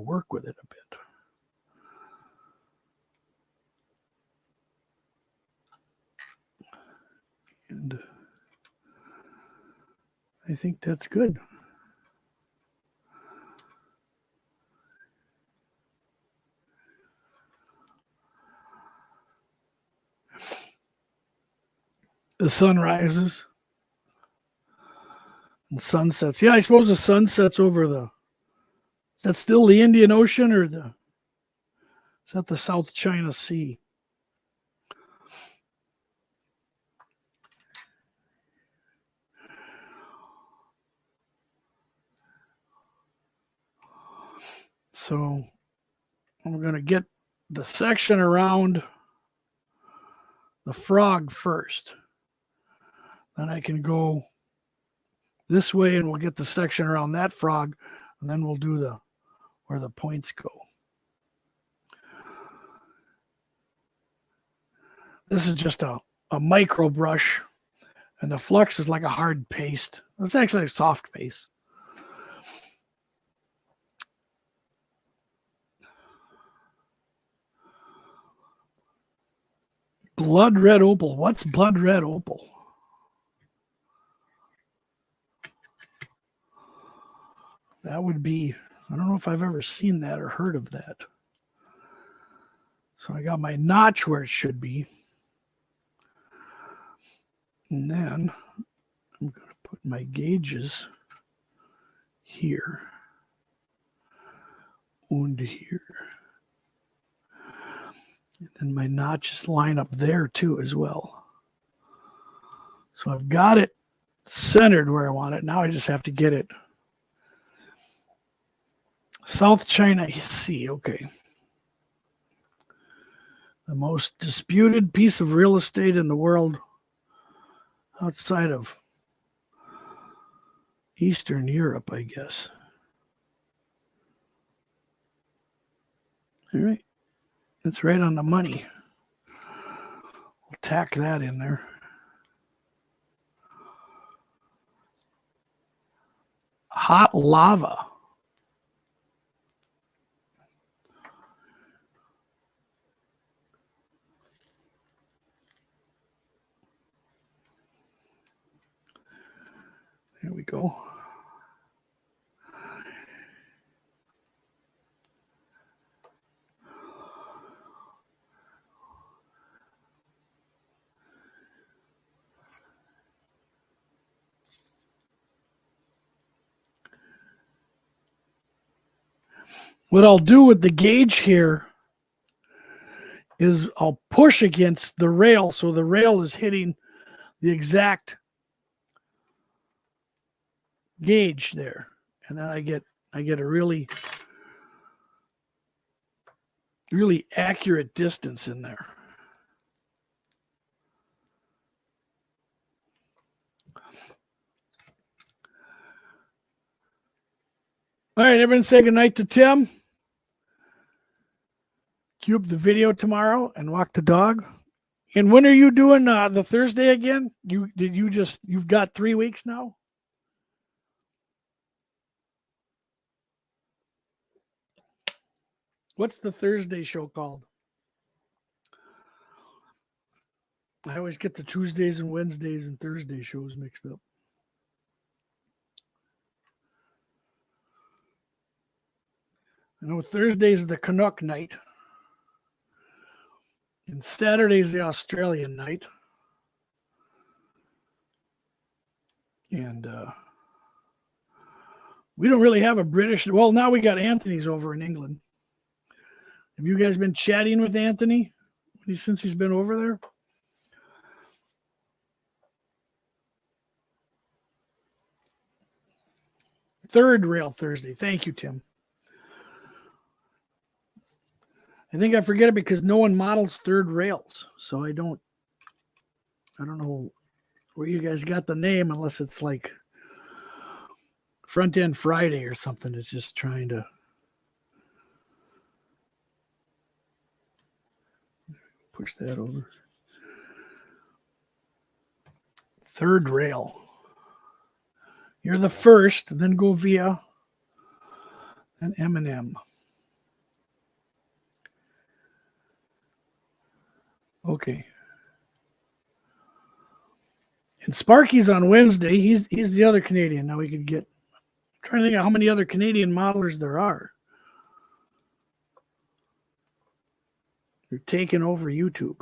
work with it a bit. And I think that's good. The sun rises and sunsets. Yeah, I suppose the sun sets over the Is that still the Indian Ocean or is that the South China Sea? So I'm going to get the section around the frog first. Then I can go this way and we'll get the section around that frog, and then we'll do where the points go. This is just a micro brush, and the flux is like a hard paste. It's actually a soft paste. Blood red opal. What's blood red opal? That would be, I don't know if I've ever seen that or heard of that. So I got my notch where it should be. And then I'm going to put my gauges here and here. And then my notches line up there too as well. So I've got it centered where I want it. Now I just have to get it. South China Sea, okay. The most disputed piece of real estate in the world outside of Eastern Europe, I guess. All right. That's right on the money. We'll tack that in there. Hot lava. There we go. What I'll do with the gauge here is I'll push against the rail so the rail is hitting the exact gauge there, and then I get a really accurate distance in there. All right, everyone say goodnight to Tim. Cue up the video tomorrow and walk the dog. And when are you doing the Thursday again? You've got 3 weeks now? What's the Thursday show called? I always get the Tuesdays and Wednesdays and Thursday shows mixed up. I know Thursday's is the Canuck night. And Saturday's the Australian night. And we don't really have a British. Well, now we got Anthony's over in England. Have you guys been chatting with Anthony since he's been over there? Third rail Thursday. Thank you, Tim. I think I forget it because no one models third rails. So I don't know where you guys got the name unless it's like Front End Friday or something. It's just trying to push that over. Third rail. You're the first, then go via an M&M. Okay. And Sparky's on Wednesday. He's the other Canadian. Now we could get. I'm trying to think of how many other Canadian modelers there are. They're taking over YouTube.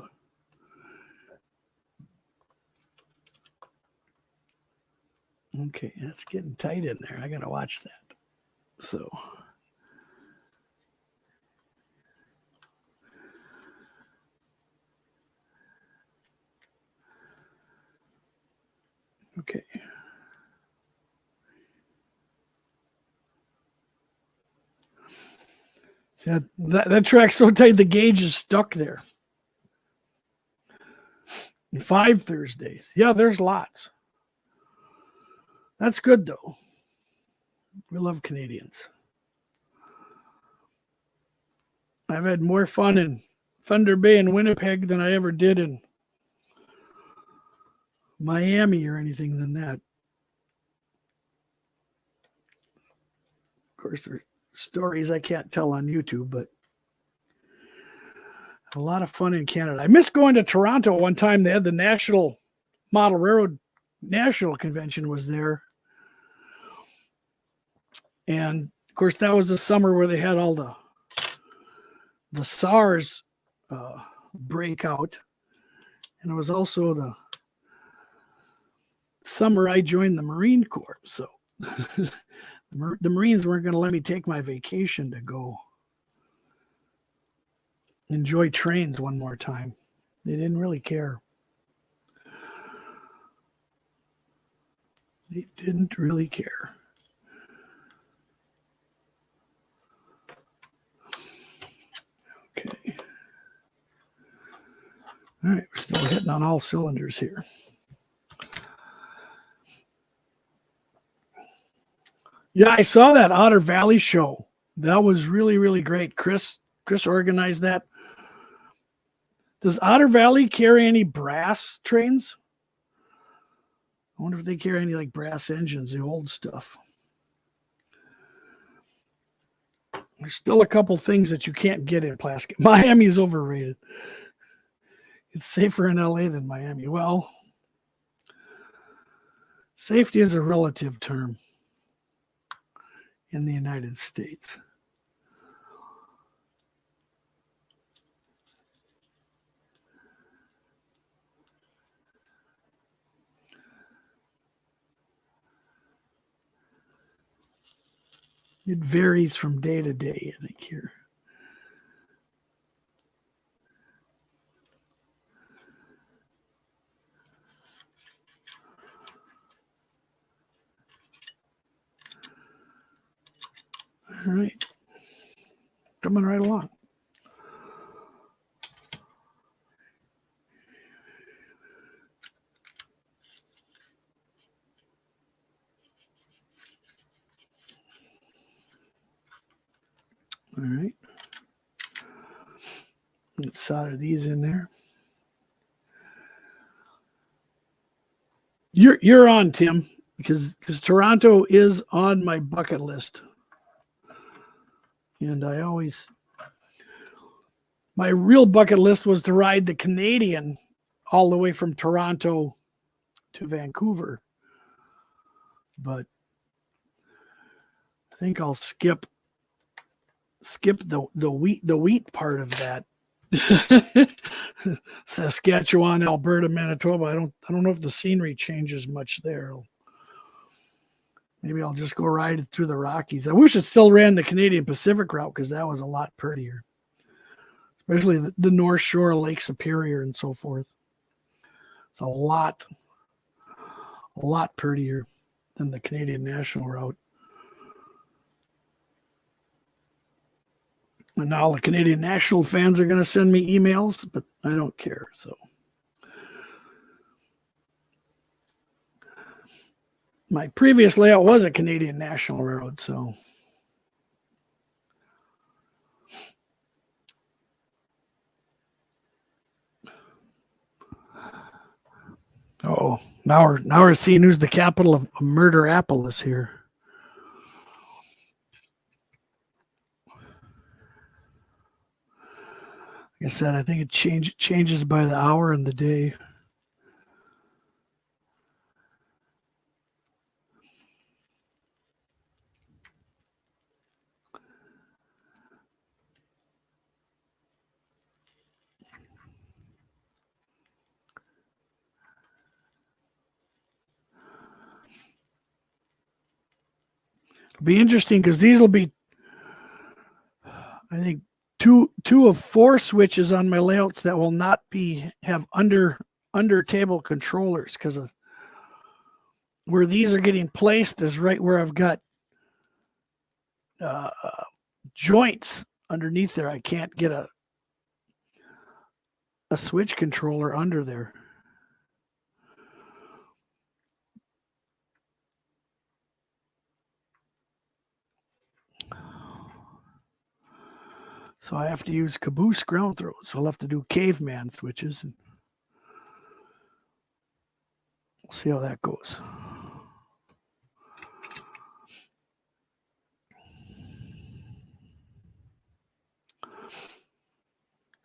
Okay, that's getting tight in there. I gotta watch that. So Okay. See, that track's so tight the gauge is stuck there. And 5 Thursdays. Yeah, there's lots. That's good though. We love Canadians. I've had more fun in Thunder Bay and Winnipeg than I ever did in Miami or anything than that. Of course, there are stories I can't tell on YouTube, but a lot of fun in Canada. I miss going to Toronto one time. They had the National Model Railroad National Convention was there. And of course, that was the summer where they had all the SARS breakout. And it was also the summer I joined the Marine Corps. So the Marines weren't going to let me take my vacation to go enjoy trains one more time. They didn't really care. They didn't really care. Okay. All right, we're still hitting on all cylinders here. Yeah, I saw that Otter Valley show. That was really, really great. Chris organized that. Does Otter Valley carry any brass trains? I wonder if they carry any like brass engines, the old stuff. There's still a couple things that you can't get in plastic. Miami is overrated. It's safer in LA than Miami. Well, safety is a relative term in the United States. It varies from day to day, I think, here. All right. Coming right along. All right. Let's solder these in there. You're on, Tim, because Toronto is on my bucket list. And my real bucket list was to ride the Canadian all the way from Toronto to Vancouver. But I think I'll skip the wheat part of that. Saskatchewan, Alberta, Manitoba. I don't know if the scenery changes much there. Maybe I'll just go ride it through the Rockies. I wish it still ran the Canadian Pacific route because that was a lot prettier, especially the North Shore, Lake Superior, and so forth. It's a lot prettier than the Canadian National route. And now the Canadian National fans are going to send me emails, but I don't care. So my previous layout was a Canadian National Railroad, so now we're seeing who's the capital of Murderapolis here. Like I said, I think it changes by the hour and the day. It'll be interesting because these will be, I think, two of 4 switches on my layouts that will not have under table controllers because of where these are getting placed is right where I've got joints underneath there. I can't get a switch controller under there. So I have to use caboose ground throws. So I'll have to do caveman switches. And we'll see how that goes.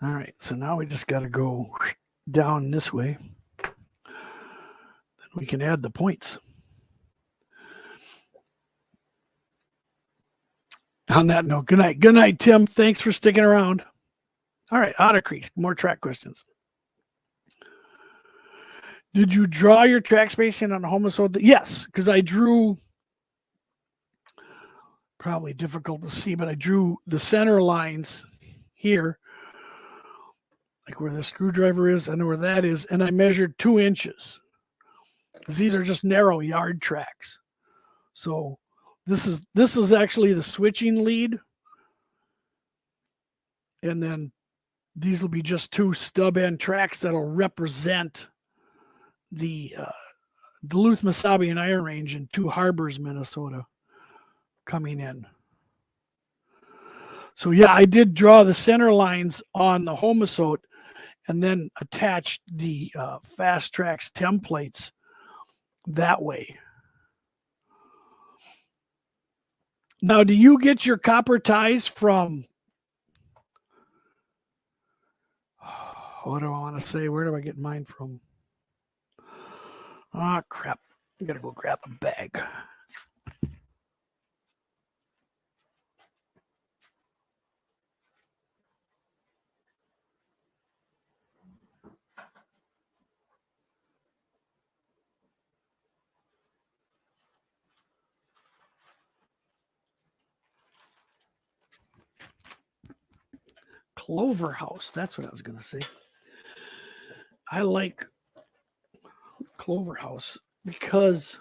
All right, so now we just got to go down this way. Then we can add the points. On that note, good night. Good night, Tim. Thanks for sticking around. All right, Otter Creek, more track questions. Did you draw your track spacing on a homicide? Yes, because I drew, probably difficult to see, but I drew the center lines here, like where the screwdriver is, I know where that is, and I measured 2 inches. Because these are just narrow yard tracks. So this is actually the switching lead. And then these will be just 2 stub end tracks that'll represent the Duluth, Mesabi, and Iron Range in 2 Harbors, Minnesota coming in. So yeah, I did draw the center lines on the Homisote and then attached the Fast Tracks templates that way. Now, do you get your copper ties from, what do I want to say? Where do I get mine from? Ah, crap. I got to go grab a bag. Clover House. That's what I was going to say. I like Clover House because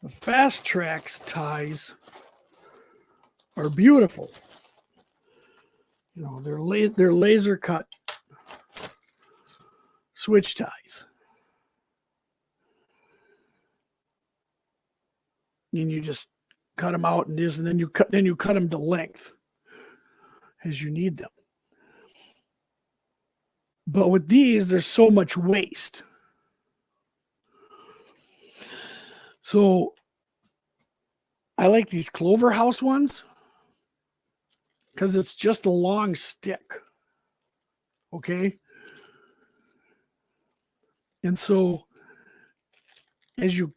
the Fast Tracks ties are beautiful. You know, they're laser cut switch ties. And you just cut them out and then you cut them to length as you need them. But with these, there's so much waste. So I like these Clover House ones because it's just a long stick. Okay. And so as you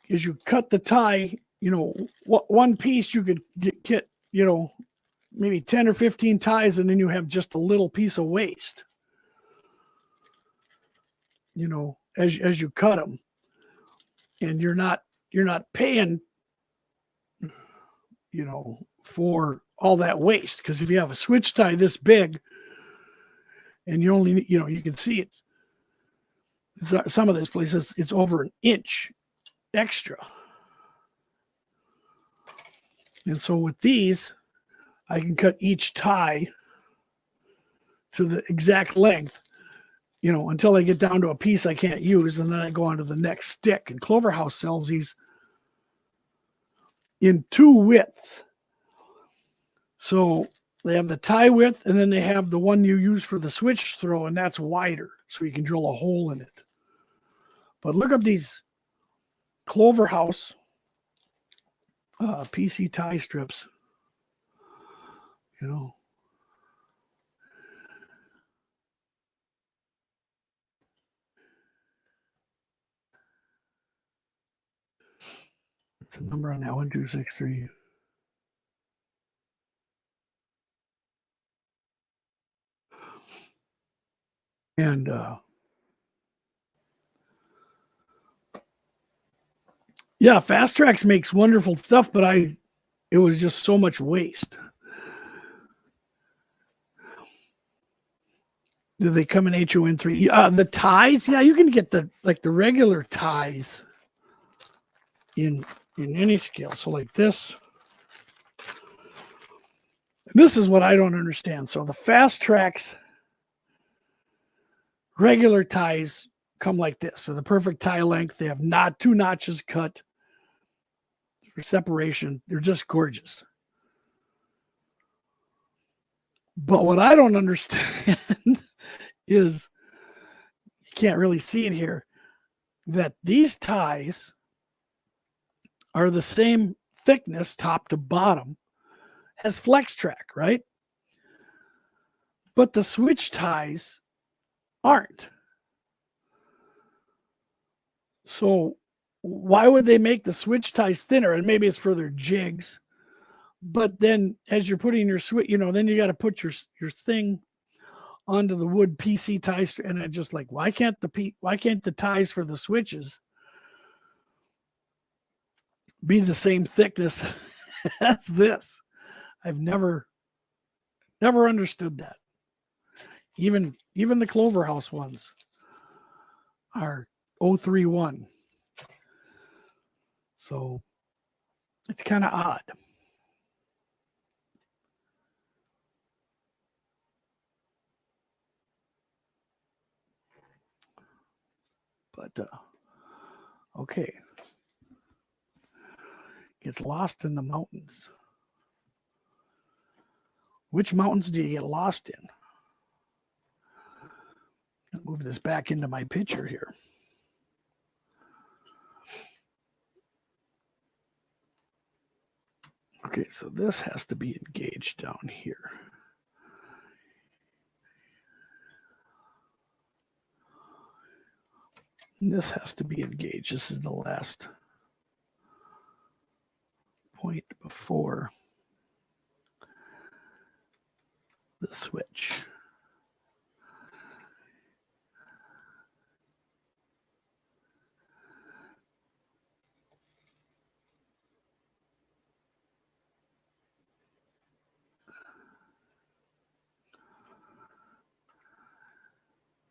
cut the tie, you know, one piece you could get, you know, maybe 10 or 15 ties, and then you have just a little piece of waste, you know, as you cut them, and you're not paying, you know, for all that waste. Because if you have a switch tie this big and you only, you know, you can see it, some of these places it's over an inch extra. And so with these, I can cut each tie to the exact length, you know, until I get down to a piece I can't use, and then I go on to the next stick. And Clover House sells these in 2 widths. So they have the tie width, and then they have the one you use for the switch throw, and that's wider, so you can drill a hole in it. But look up these Clover House PC tie strips. You know, it's a number on that 1263. And yeah, Fast Tracks makes wonderful stuff, but it was just so much waste. Do they come in HON3? The ties? Yeah, you can get the regular ties in any scale. So like this. This is what I don't understand. So the Fast Tracks regular ties come like this. So the perfect tie length. They have two notches cut for separation. They're just gorgeous. But what I don't understand is, you can't really see it here, that these ties are the same thickness top to bottom as Flex Track, right? But the switch ties aren't. So why would they make the switch ties thinner? And maybe it's for their jigs. But then as you're putting your switch, then you got to put your thing onto the wood PC ties. And it's just like, why can't the ties for the switches be the same thickness as this? I've never understood that. Even the Clover House ones are 031. So it's kind of odd. But okay. Gets lost in the mountains. Which mountains do you get lost in? I'll move this back into my picture here. Okay, so this has to be engaged down here. And this has to be engaged. This is the last point before the switch.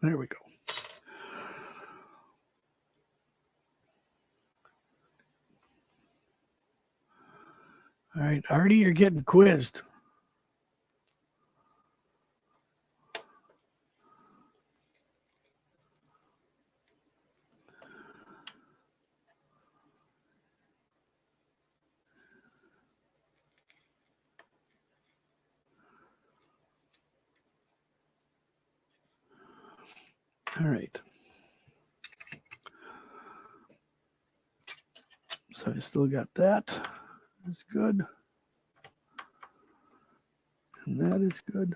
There we go. All right, Artie, you're getting quizzed. All right. So I still got that. That's good. And that is good.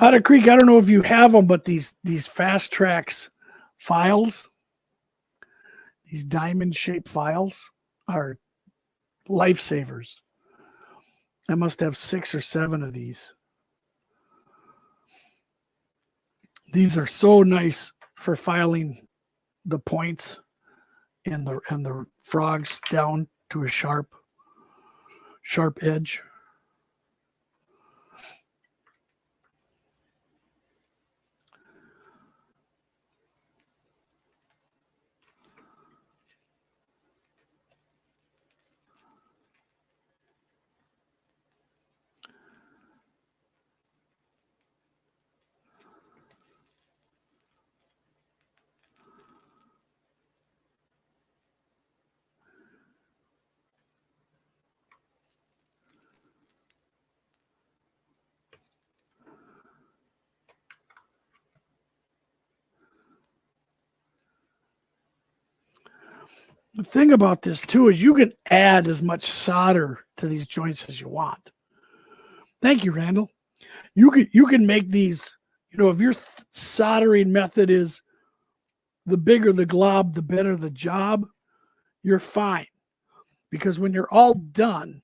Otter Creek, I don't know if you have them, but these Fast Tracks files, these diamond-shaped files, are lifesavers. I must have 6 or 7 of these. These are so nice for filing the points and the frogs down to a sharp edge. The thing about this too is you can add as much solder to these joints as you want. Thank you, Randall. You can make these, if your soldering method is the bigger the glob, the better the job, you're fine. Because when you're all done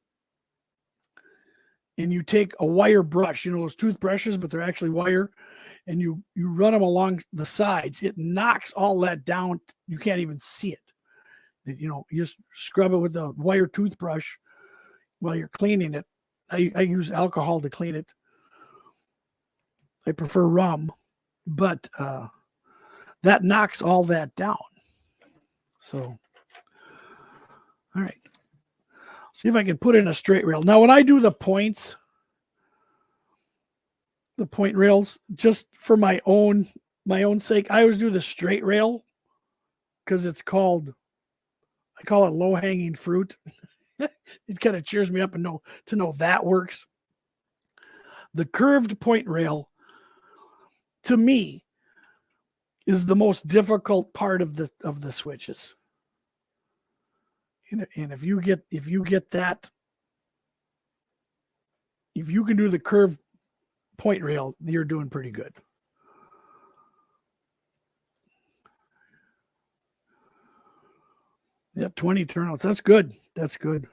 and you take a wire brush, those toothbrushes, but they're actually wire, and you run them along the sides, it knocks all that down. You can't even see it. You just scrub it with a wire toothbrush while you're cleaning it. I use alcohol to clean it. I prefer rum, but that knocks all that down. So All right. See if I can put in a straight rail. Now, when I do the points, the point rails, just for my own sake, I always do the straight rail because I call it low hanging fruit. It kind of cheers me up and to know that works. The curved point rail, to me, is the most difficult part of the switches. And if you get that, if you can do the curved point rail, you're doing pretty good. Yep, 20 turnouts. That's good. That's good.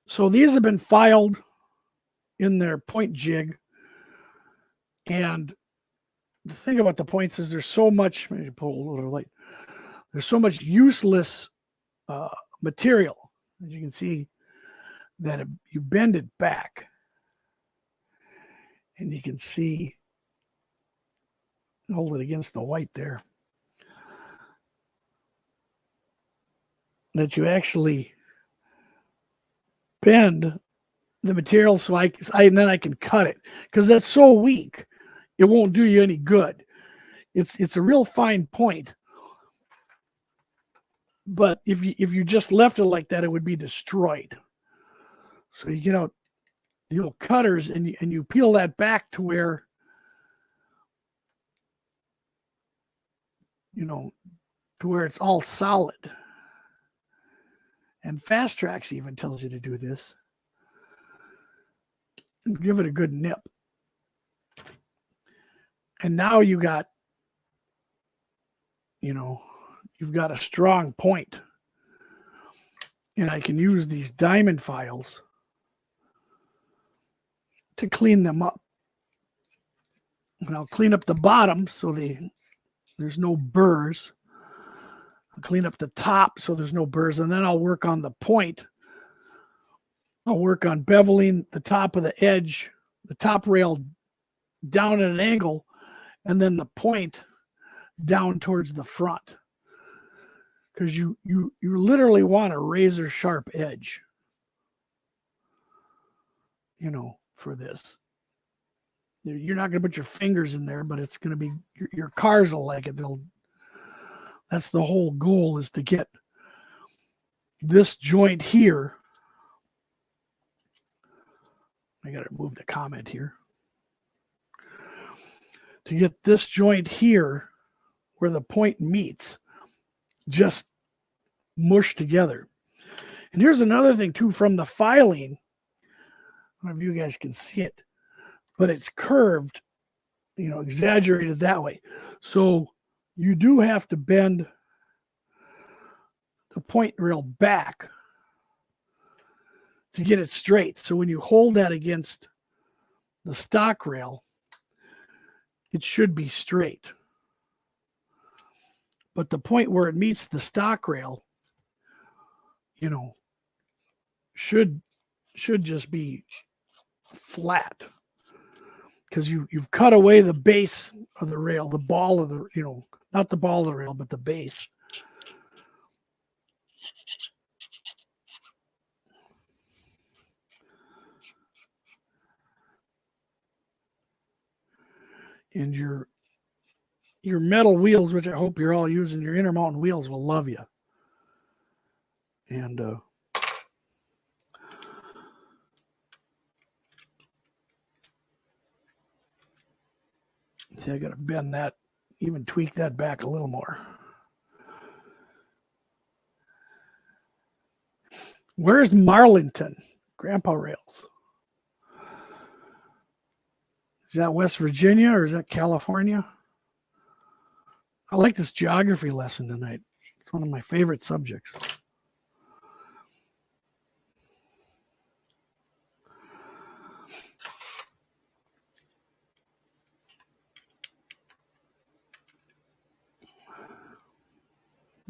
So these have been filed in their point jig. And the thing about the points is there's so much, maybe pull a little light. There's so much useless material. As you can see, that you bend it back. And you can see, hold it against the white there, that you actually bend the material so and then I can cut it, because that's so weak it won't do you any good. It's a real fine point, but if you just left it like that, it would be destroyed. So you get out the little cutters and you peel that back to where, to where it's all solid. And Fast Tracks even tells you to do this. And give it a good nip. And now you got, you've got a strong point. And I can use these diamond files to clean them up. And I'll clean up the bottom so there's no burrs. I'll clean up the top so there's no burrs. And then I'll work on the point. I'll work on beveling the top of the edge, the top rail down at an angle, and then the point down towards the front. Because you literally want a razor sharp edge, for this. You're not going to put your fingers in there, but it's going to be, your cars will like it. That's the whole goal, is to get this joint here. I got to move the comment here. To get this joint here where the point meets, just mushed together. And here's another thing too, from the filing. I don't know if you guys can see it, but it's curved, exaggerated that way. So you do have to bend the point rail back to get it straight. So when you hold that against the stock rail, it should be straight. But the point where it meets the stock rail, should just be flat, because you've cut away the base of the rail, the ball of the, not the ball of the rail, but the base. And your metal wheels, which I hope you're all using, your Intermountain wheels will love you. And see, I got to bend that, even tweak that back a little more. Where's Marlington? Grandpa Rails. Is that West Virginia or is that California? I like this geography lesson tonight. It's one of my favorite subjects.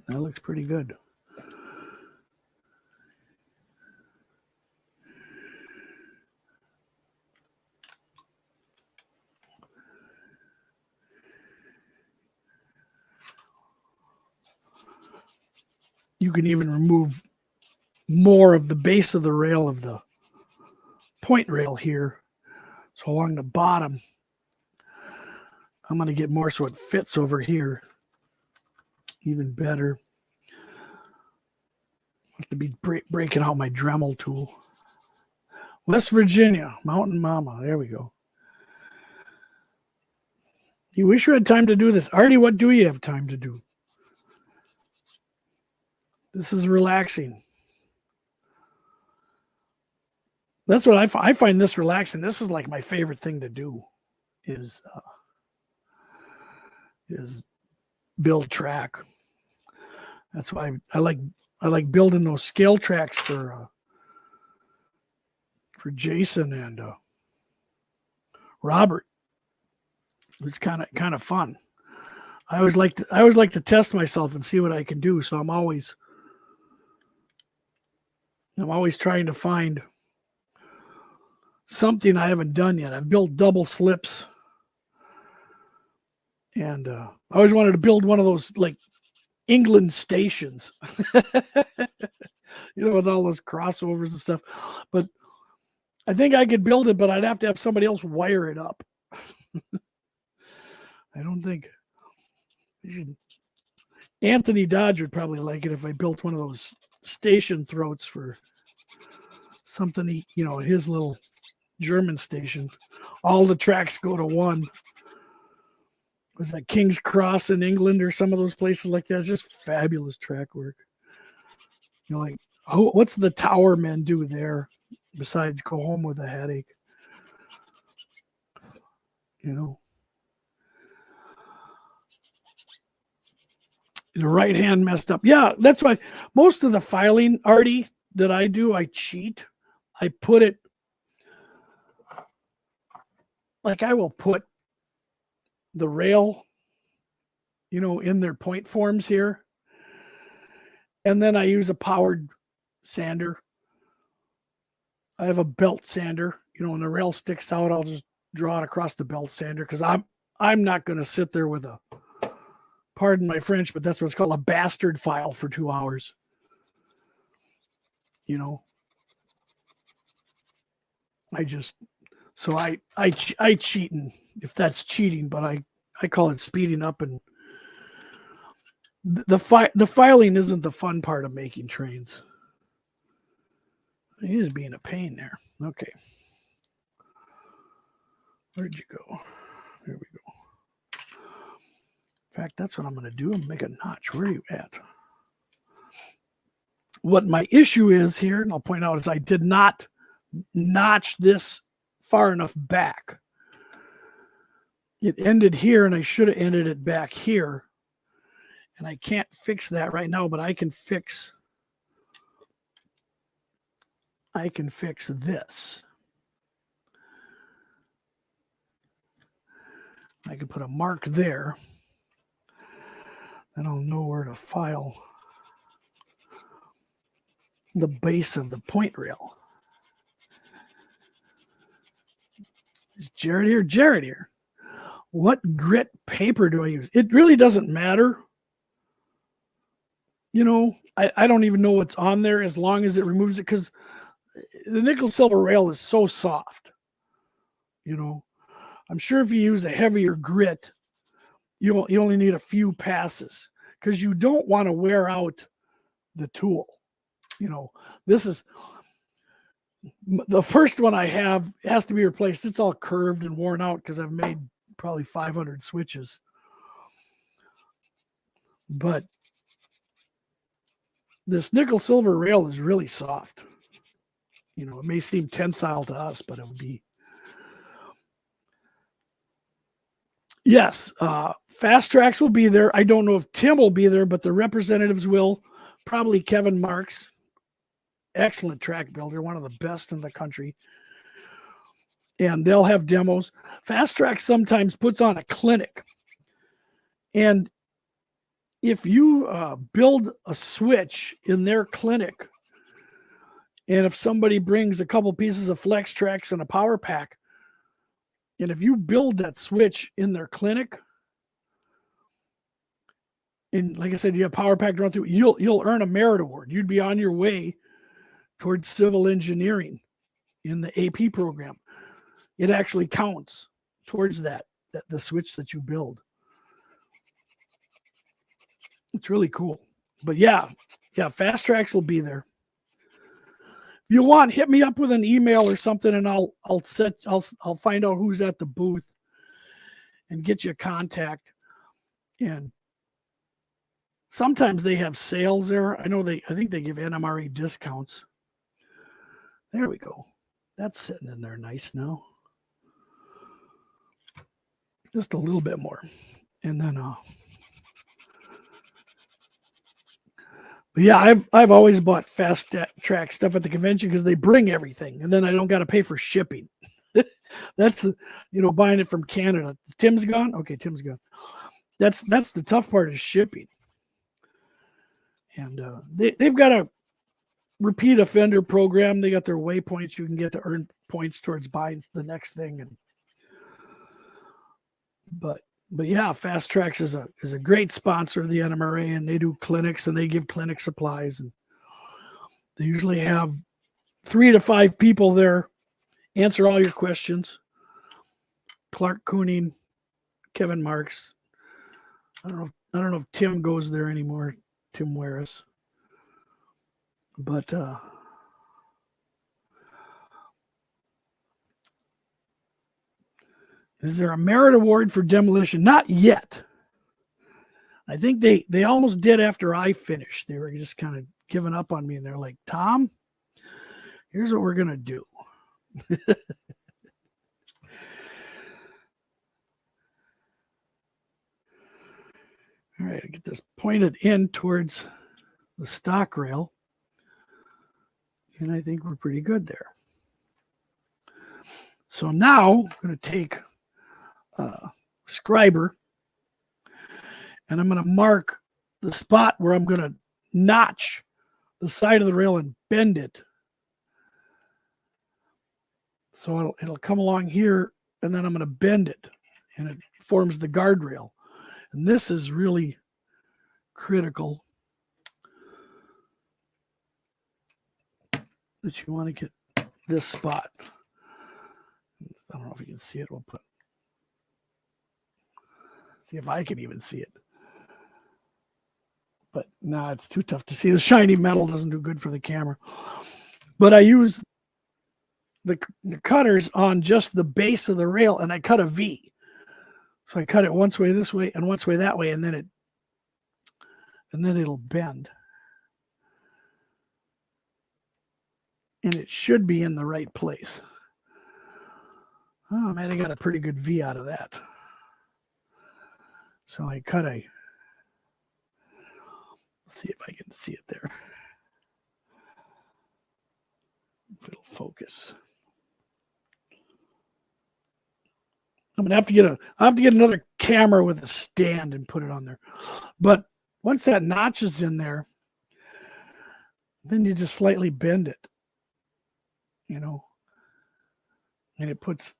That looks pretty good. you can even remove more of the base of the rail of the point rail here. So along the bottom, I'm going to get more so it fits over here even better. I have to be breaking out my Dremel tool. West Virginia, Mountain Mama. There we go. You wish you had time to do this. Artie, what do you have time to do? This is relaxing. That's what I find this relaxing. This is like my favorite thing to do is build track. That's why I like building those scale tracks for Jason and Robert. It's kind of fun. I always like to test myself and see what I can do. So I'm always trying to find something I haven't done yet. I've built double slips, and I always wanted to build one of those like England stations, with all those crossovers and stuff. But I think I could build it, but I'd have to have somebody else wire it up. I don't think Anthony Dodge would probably like it if I built one of those station throats for something, his little German station. All the tracks go to one. Was that King's Cross in England or some of those places like that? It's just fabulous track work. What's the Tower Men do there besides go home with a headache? The right hand messed up. Yeah, that's why most of the filing, Artie, that I do, I cheat. I put it like I will put the rail, in their point forms here. And then I use a powered sander. I have a belt sander. When the rail sticks out, I'll just draw it across the belt sander because I'm not going to sit there with a, pardon my French, but that's what's called a bastard file for 2 hours. I cheat, and if that's cheating, but I call it speeding up, and the filing isn't the fun part of making trains. He is being a pain there. Okay. Where'd you go? There we go. In fact, that's what I'm going to do. I'm make a notch. Where are you at? What my issue is here, and I'll point out, is I did not notch this far enough back. It ended here, and I should have ended it back here. And I can't fix that right now, but I can fix this. I can put a mark there. Then I'll know where to file the base of the point rail. Is Jared here? Jared here. What grit paper do I use? It really doesn't matter. I don't even know what's on there as long as it removes it, because the nickel silver rail is so soft. I'm sure if you use a heavier grit, you only need a few passes because you don't want to wear out the tool. This is the first one I have has to be replaced. It's all curved and worn out because I've made probably 500 switches. But this nickel silver rail is really soft. It may seem tensile to us, but it would be. Yes, Fast Tracks will be there. I don't know if Tim will be there, but the representatives will. Probably Kevin Marks. Excellent track builder, one of the best in the country. And they'll have demos. Fast Tracks sometimes puts on a clinic. And if you build a switch in their clinic, and if somebody brings a couple pieces of Flex Tracks and a power pack, and if you build that switch in their clinic, and like I said, you have power pack run through, you'll earn a merit award. You'd be on your way towards civil engineering in the AP program. It actually counts towards that the switch that you build. It's really cool. But yeah, Fast Tracks will be there. If you want, hit me up with an email or something, and I'll find out who's at the booth and get you a contact. And sometimes they have sales there. I think they give NMRA discounts. There we go. That's sitting in there nice now. Just a little bit more. And then but yeah, I've always bought Fast Track stuff at the convention because they bring everything, and then I don't got to pay for shipping. That's buying it from Canada. Tim's gone. Okay, Tim's gone. That's the tough part is shipping. And they've got a repeat offender program. They got their waypoints. You can get to earn points towards buying the next thing. And but yeah, Fast Tracks is a great sponsor of the NMRA, and they do clinics and they give clinic supplies, and they usually have 3 to 5 people there answer all your questions. Clark Kooning, Kevin Marks. I don't know if Tim goes there anymore. Tim Waris. But is there a merit award for demolition? Not yet. I think they almost did after I finished. They were just kind of giving up on me, and they're like, Tom, here's what we're going to do. All right, I get this pointed in towards the stock rail, and I think we're pretty good there. So now I'm going to take a scriber, and I'm going to mark the spot where I'm going to notch the side of the rail and bend it. So it'll come along here, and then I'm going to bend it, and it forms the guardrail. And this is really critical that you want to get this spot. I don't know if you can see it. We'll see if I can even see it. But no, it's too tough to see. The shiny metal doesn't do good for the camera. But I use the cutters on just the base of the rail, and I cut a V. So I cut it once way this way and once way that way, and then it'll bend. And it should be in the right place. Oh man, I got a pretty good V out of that. So I cut let's see if I can see it there. If it'll focus. I'm gonna have to get another camera with a stand and put it on there. But once that notch is in there, then you just slightly bend it, and it puts.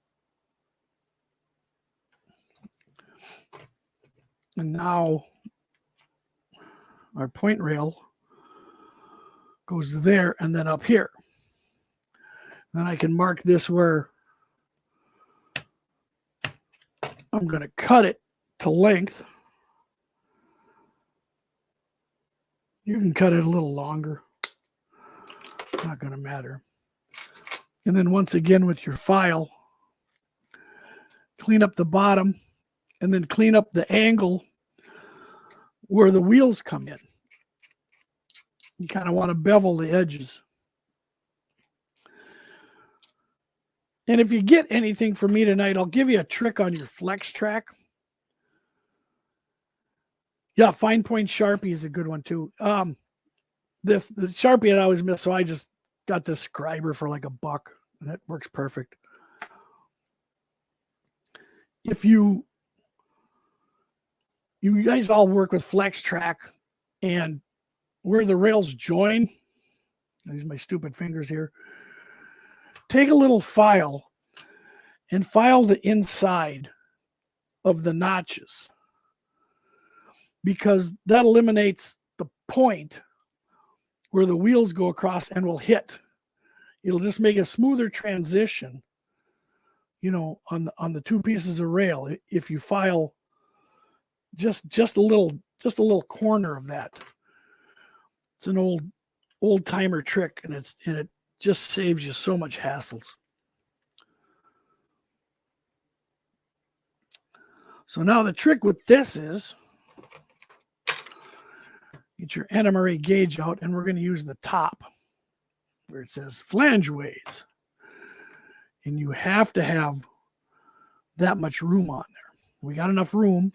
And now our point rail goes there and then up here. Then I can mark this where I'm going to cut it to length. You can cut it a little longer. It's not going to matter. And then once again with your file, clean up the bottom and then clean up the angle where the wheels come in. You kind of want to bevel the edges. And if you get anything from me tonight, I'll give you a trick on your flex track. Yeah, fine point Sharpie is a good one too. The Sharpie I always miss, so I just got this scriber for like $1, and that works perfect. If you guys all work with flex track, and where the rails join, I use my stupid fingers here. Take a little file and file the inside of the notches, because that eliminates the point where the wheels go across and will hit. It'll just make a smoother transition, you know, on the two pieces of rail. If you file just a little corner of that. It's an old timer trick, and it just saves you so much hassles. So now the trick with this is get your NMRA gauge out, and we're going to use the top where it says flange ways. And you have to have that much room on there. We got enough room.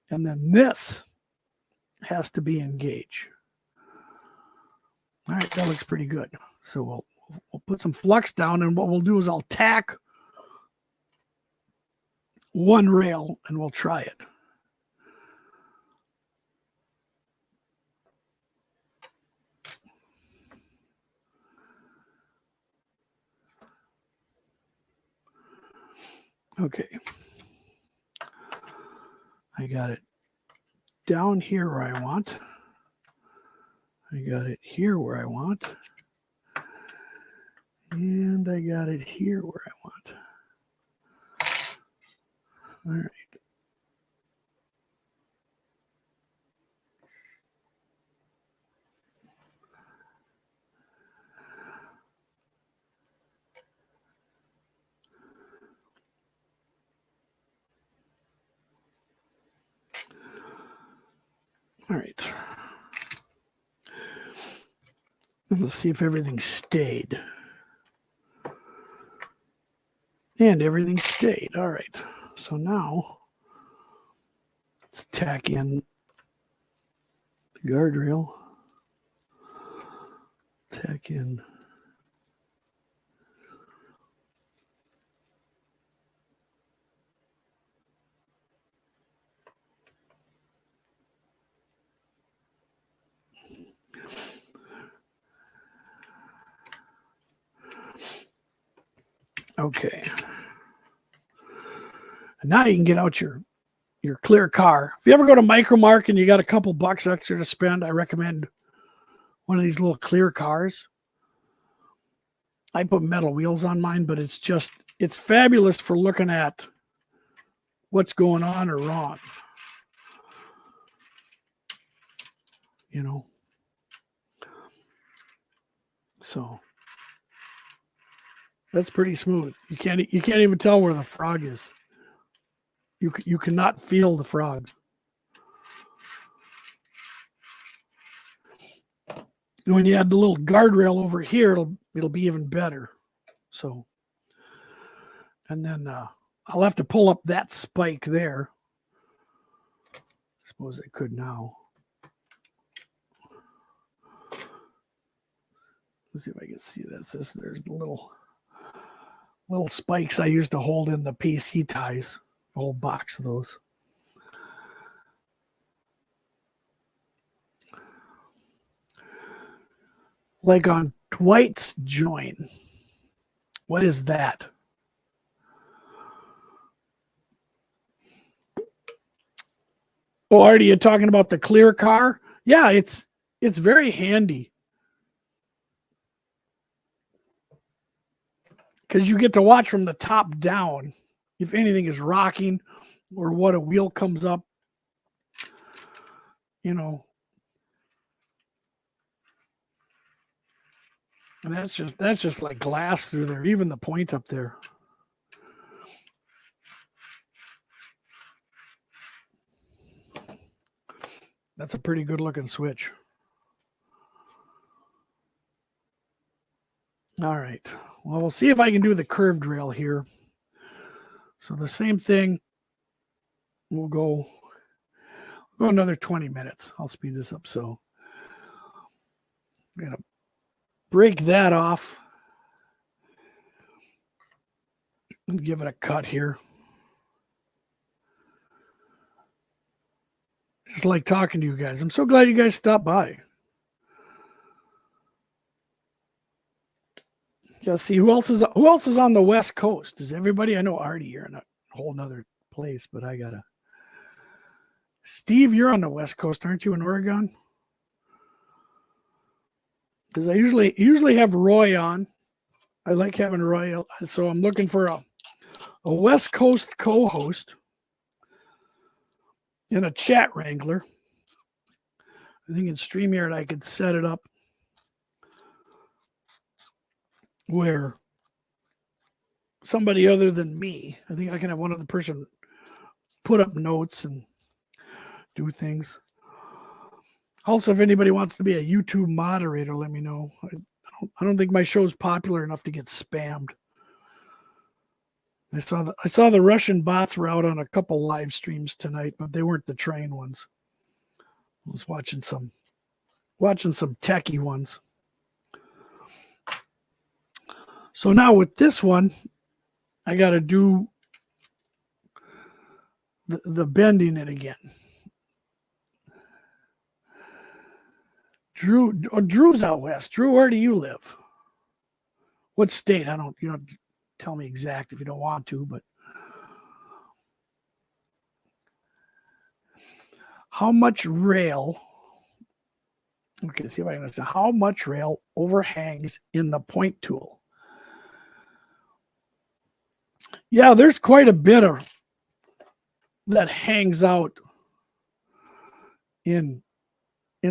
And then this has to be in gauge. All right, that looks pretty good. So we'll put some flux down, and what we'll do is I'll tack one rail and we'll try it. Okay. I got it down here where I want. I got it here where I want. And I got it here where I want. All right. All right. And let's see if everything stayed. And everything stayed. All right. So now let's tack in the guardrail. Tack in. Okay. And now you can get out your clear car. If you ever go to Micromark and you got a couple bucks extra to spend, I recommend one of these little clear cars. I put metal wheels on mine, but it's fabulous for looking at what's going on or wrong. You know. So that's pretty smooth. You can't even tell where the frog is. You cannot feel the frog. When you add the little guardrail over here, it'll be even better. So, and then I'll have to pull up that spike there. I suppose I could now. Let's see if I can see this. There's the little spikes I used to hold in the PC ties. A whole box of those. Like on Dwight's joint. What is that? Oh, Artie, you're talking about the clear car? Yeah, it's very handy. Because you get to watch from the top down if anything is rocking or what a wheel comes up. You know. And that's just like glass through there, even the point up there. That's a pretty good looking switch. All right. Well, we'll see if I can do the curved rail here. So the same thing. We'll go another 20 minutes. I'll speed this up. So I'm going to break that off and give it a cut here. Just like talking to you guys. I'm so glad you guys stopped by. Gotta see who else is on the West Coast. Is everybody? I know Artie, you're in a whole nother place, but I gotta Steve, you're on the West Coast, aren't you, in Oregon? Because I usually have Roy on. I like having Roy, so I'm looking for a West Coast co-host and a chat wrangler. I think in StreamYard I could set it up where somebody other than me, I think I can have one other person put up notes and do things. Also, if anybody wants to be a YouTube moderator, let me know. I don't think my show's popular enough to get spammed. I saw the Russian bots were out on a couple live streams tonight, but they weren't the train ones. I was watching some techie ones. So now with this one, I got to do the bending it again. Drew's out west. Drew, where do you live? What state? You don't tell me exact if you don't want to, but how much rail? Okay, see if I can understand. How much rail overhangs in the point tool? Yeah, there's quite a bit of that hangs out in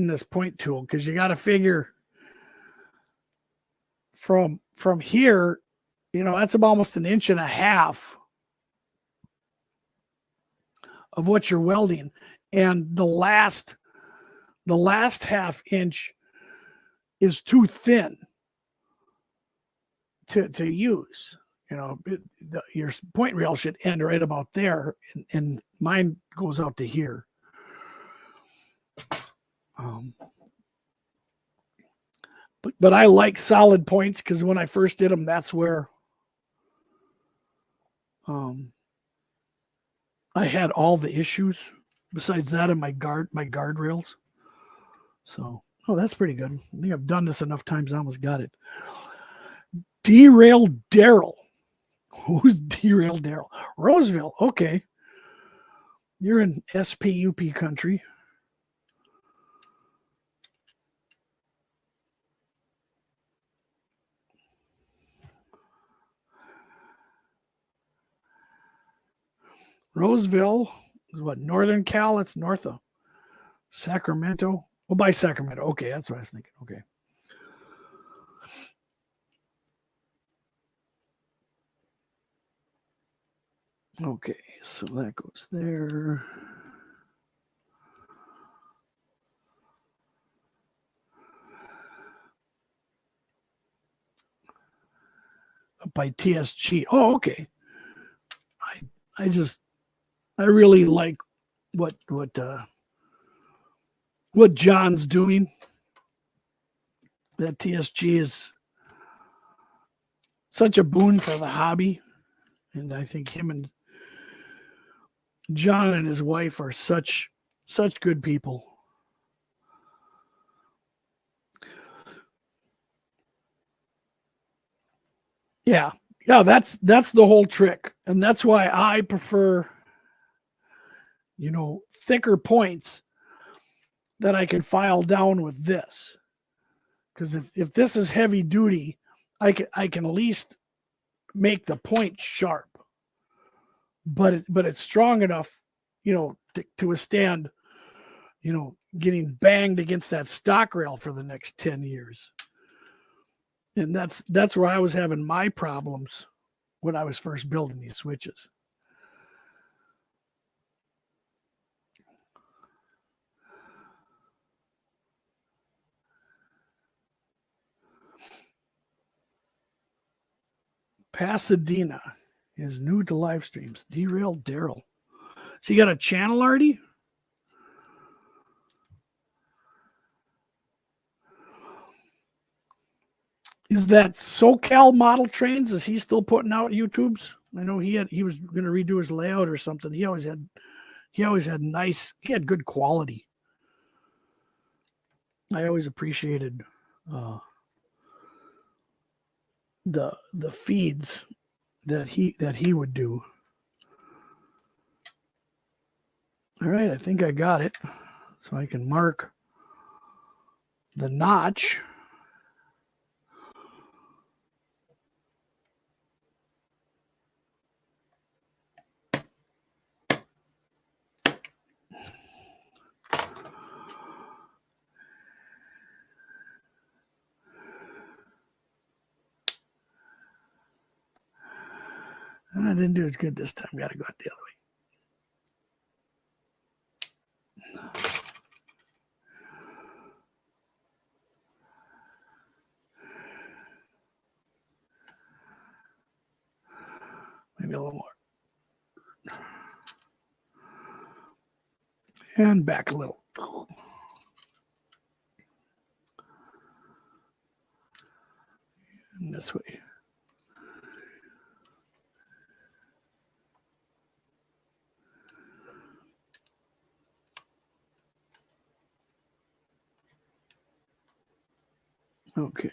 this point tool, because you got to figure from here, that's about almost 1.5 inches of what you're welding, and the last 1/2 inch is too thin to use. Your point rail should end right about there, and mine goes out to here. But I like solid points, because when I first did them, that's where I had all the issues. Besides that, and my guardrails. So, that's pretty good. I think I've done this enough times, I almost got it. Derailed Daryl. Who's Derailed Daryl? Roseville. Okay. You're in SPUP country. Roseville is what? Northern Cal? It's north of Sacramento. Well, by Sacramento. Okay, that's what I was thinking. Okay. Okay, so that goes there. By TSG. Oh, okay. I really like what John's doing. That TSG is such a boon for the hobby, and I think him and John and his wife are such good people. Yeah, that's the whole trick, and that's why I prefer, thicker points that I can file down with this. Because if this is heavy duty, I can at least make the point sharp, but it's strong enough, to withstand, getting banged against that stock rail for the next 10 years. And that's where I was having my problems when I was first building these switches. Pasadena is new to live streams. Derailed Daryl. So you got a channel already? Is that SoCal Model Trains? Is he still putting out YouTubes? I know he was going to redo his layout or something. He always had good quality. I always appreciated the feeds that he would do. All right, I think I got it. So I can mark the notch. I didn't do as good this time. Got to go out the other way. Maybe a little more. And back a little. And this way. Okay,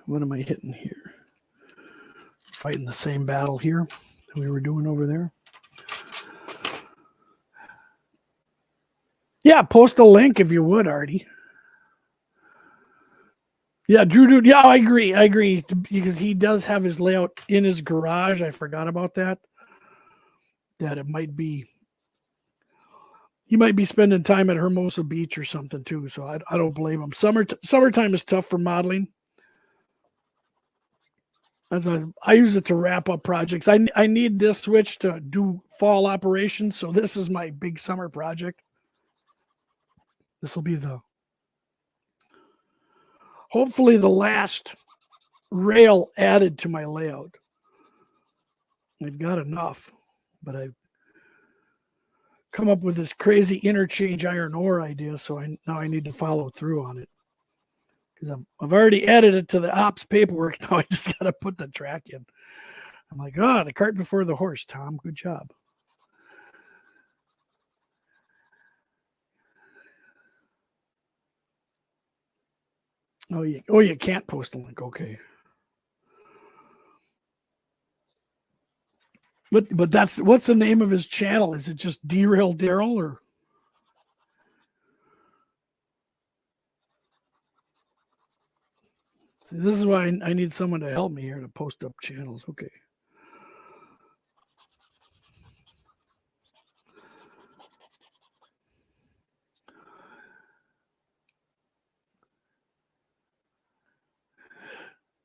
what am I hitting here? Fighting the same battle here that we were doing over there. Yeah, post a link if you would, Artie. Yeah, Drew Dude. Yeah, I agree. Because he does have his layout in his garage. I forgot about that. That it might be, he might be spending time at Hermosa Beach or something too. So I don't blame him. Summertime is tough for modeling. I use it to wrap up projects. I need this switch to do fall operations. So this is my big summer project. This will be hopefully the last rail added to my layout. I've got enough, but I've come up with this crazy interchange iron ore idea. So now I need to follow through on it. Because I've already added it to the ops paperwork. Now I just got to put the track in. I'm like, the cart before the horse, Tom. Good job. Oh, you can't post a link. Okay. But what's the name of his channel? Is it just Derail Daryl or? See, this is why I need someone to help me here to post up channels. Okay.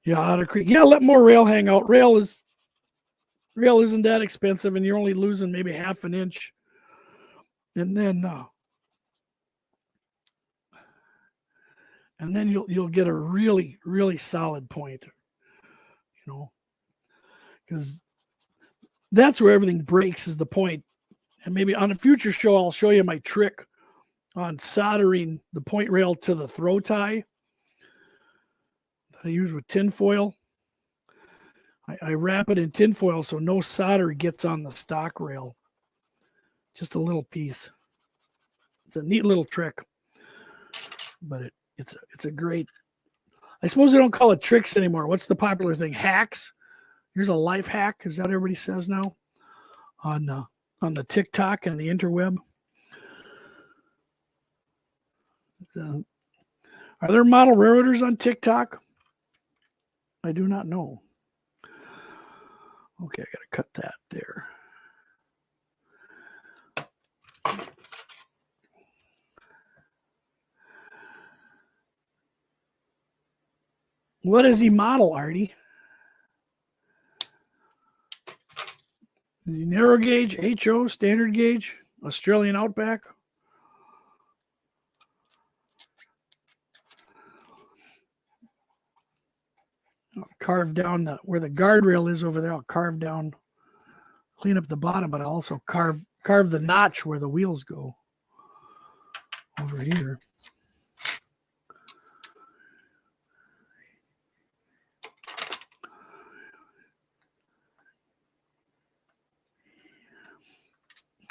Yeah, Otter Creek. Yeah, let more rail hang out. Rail isn't that expensive, and you're only losing maybe half an inch. And then you'll get a really, really solid point. Because that's where everything breaks is the point. And maybe on a future show, I'll show you my trick on soldering the point rail to the throw tie that I use with tinfoil. I wrap it in tinfoil so no solder gets on the stock rail. Just a little piece. It's a neat little trick, but it's a great. I suppose they don't call it tricks anymore. What's the popular thing? Hacks. Here's a life hack. Is that what everybody says now on the TikTok and the interweb? Are there model railroaders on TikTok? I do not know. Okay, I got to cut that there. What does he model, Artie? Is he narrow gauge, HO, standard gauge, Australian Outback? I'll carve down where the guardrail is over there. I'll carve down, clean up the bottom, but I'll also carve the notch where the wheels go over here.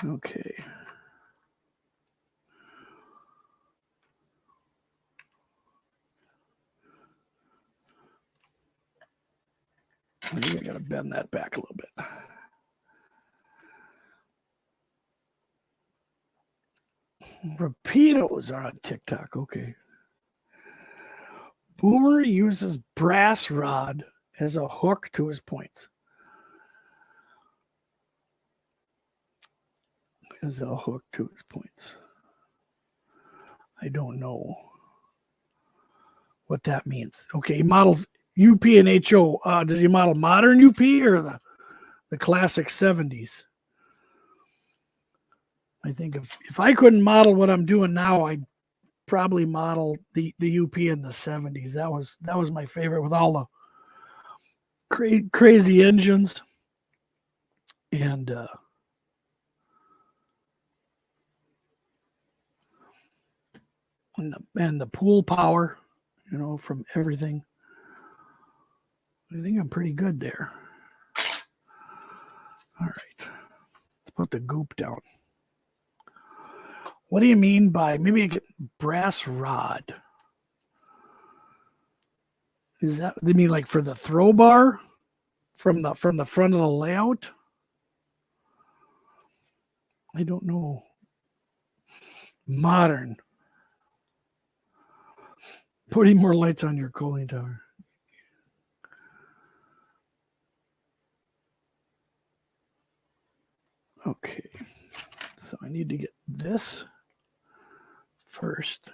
Okay. I think I got to bend that back a little bit. Rapidos are on TikTok. Okay. Boomer uses brass rod as a hook to his points. As a hook to his points. I don't know what that means. Okay, he models UP and HO. Does he model modern UP or the classic 70s? I think if I couldn't model what I'm doing now, I'd probably model the UP in the 70s. That was my favorite, with all the crazy engines and the pool power, from everything. I think I'm pretty good there. All right, let's put the goop down. What do you mean by, maybe I get brass rod? Is that, they mean like for the throw bar from the front of the layout? I don't know. Modern. Putting more lights on your cooling tower. Okay. So I need to get this first.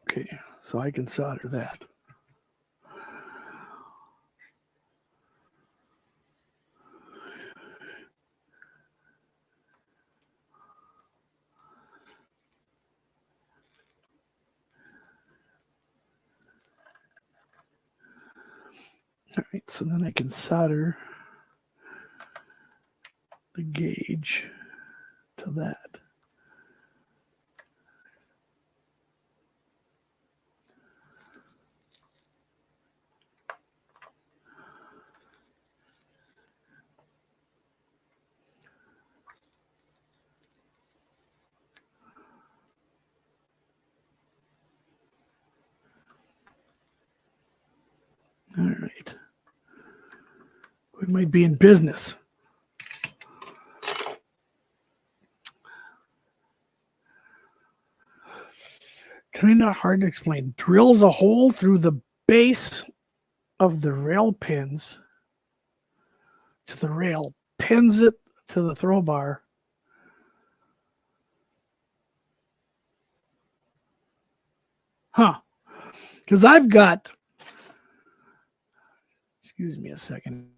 Okay, so I can solder that. All right, so then I can solder the gauge to that. All right. We might be in business. Kind of hard to explain. Drills a hole through the base of the rail pins to the rail, pins it to the throw bar. Huh. Because I've got, excuse me a second.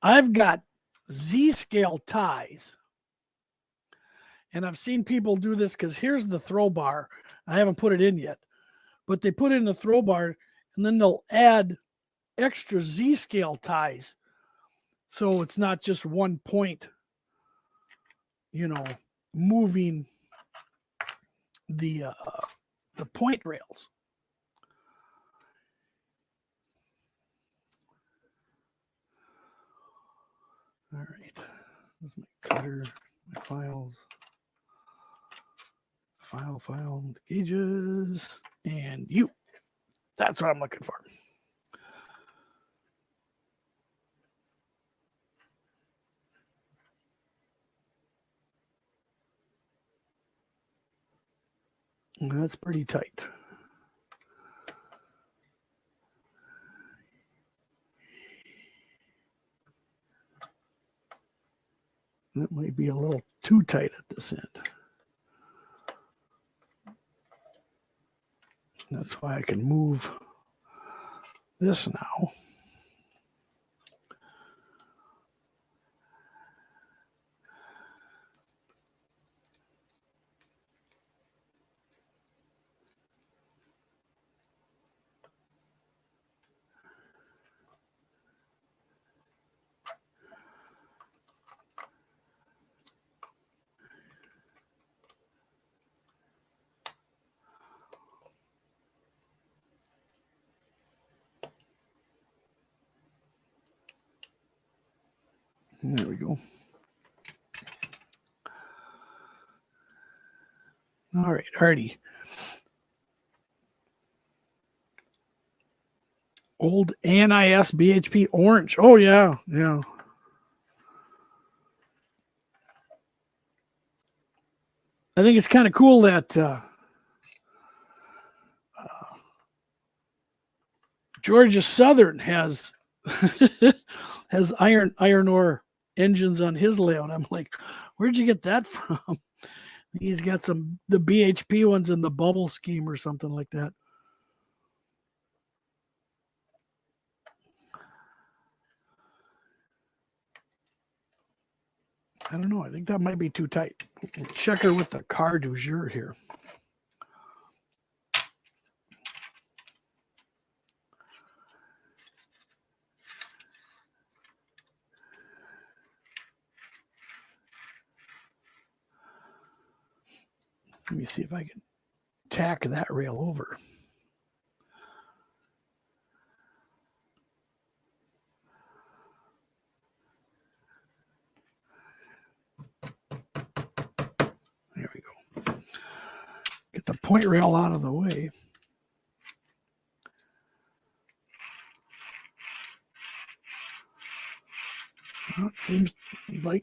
I've got Z-scale ties. And I've seen people do this because here's the throw bar. I haven't put it in yet. But they put it in the throw bar and then they'll add extra Z-scale ties. So it's not just one point, moving the point rails. All right. This is my cutter, my files. File, gauges, and you. That's what I'm looking for. That's pretty tight. That might be a little too tight at this end. That's why I can move this now. There we go. All right, Artie. Old NIS BHP orange. Oh, yeah, yeah. I think it's kind of cool that Georgia Southern has has iron ore engines on his layout. I'm like, where'd you get that from? He's got the BHP ones in the bubble scheme or something like that. I don't know. I think that might be too tight. We'll check her with the car du jour here. Let me see if I can tack that rail over. There we go. Get the point rail out of the way. Well, it seems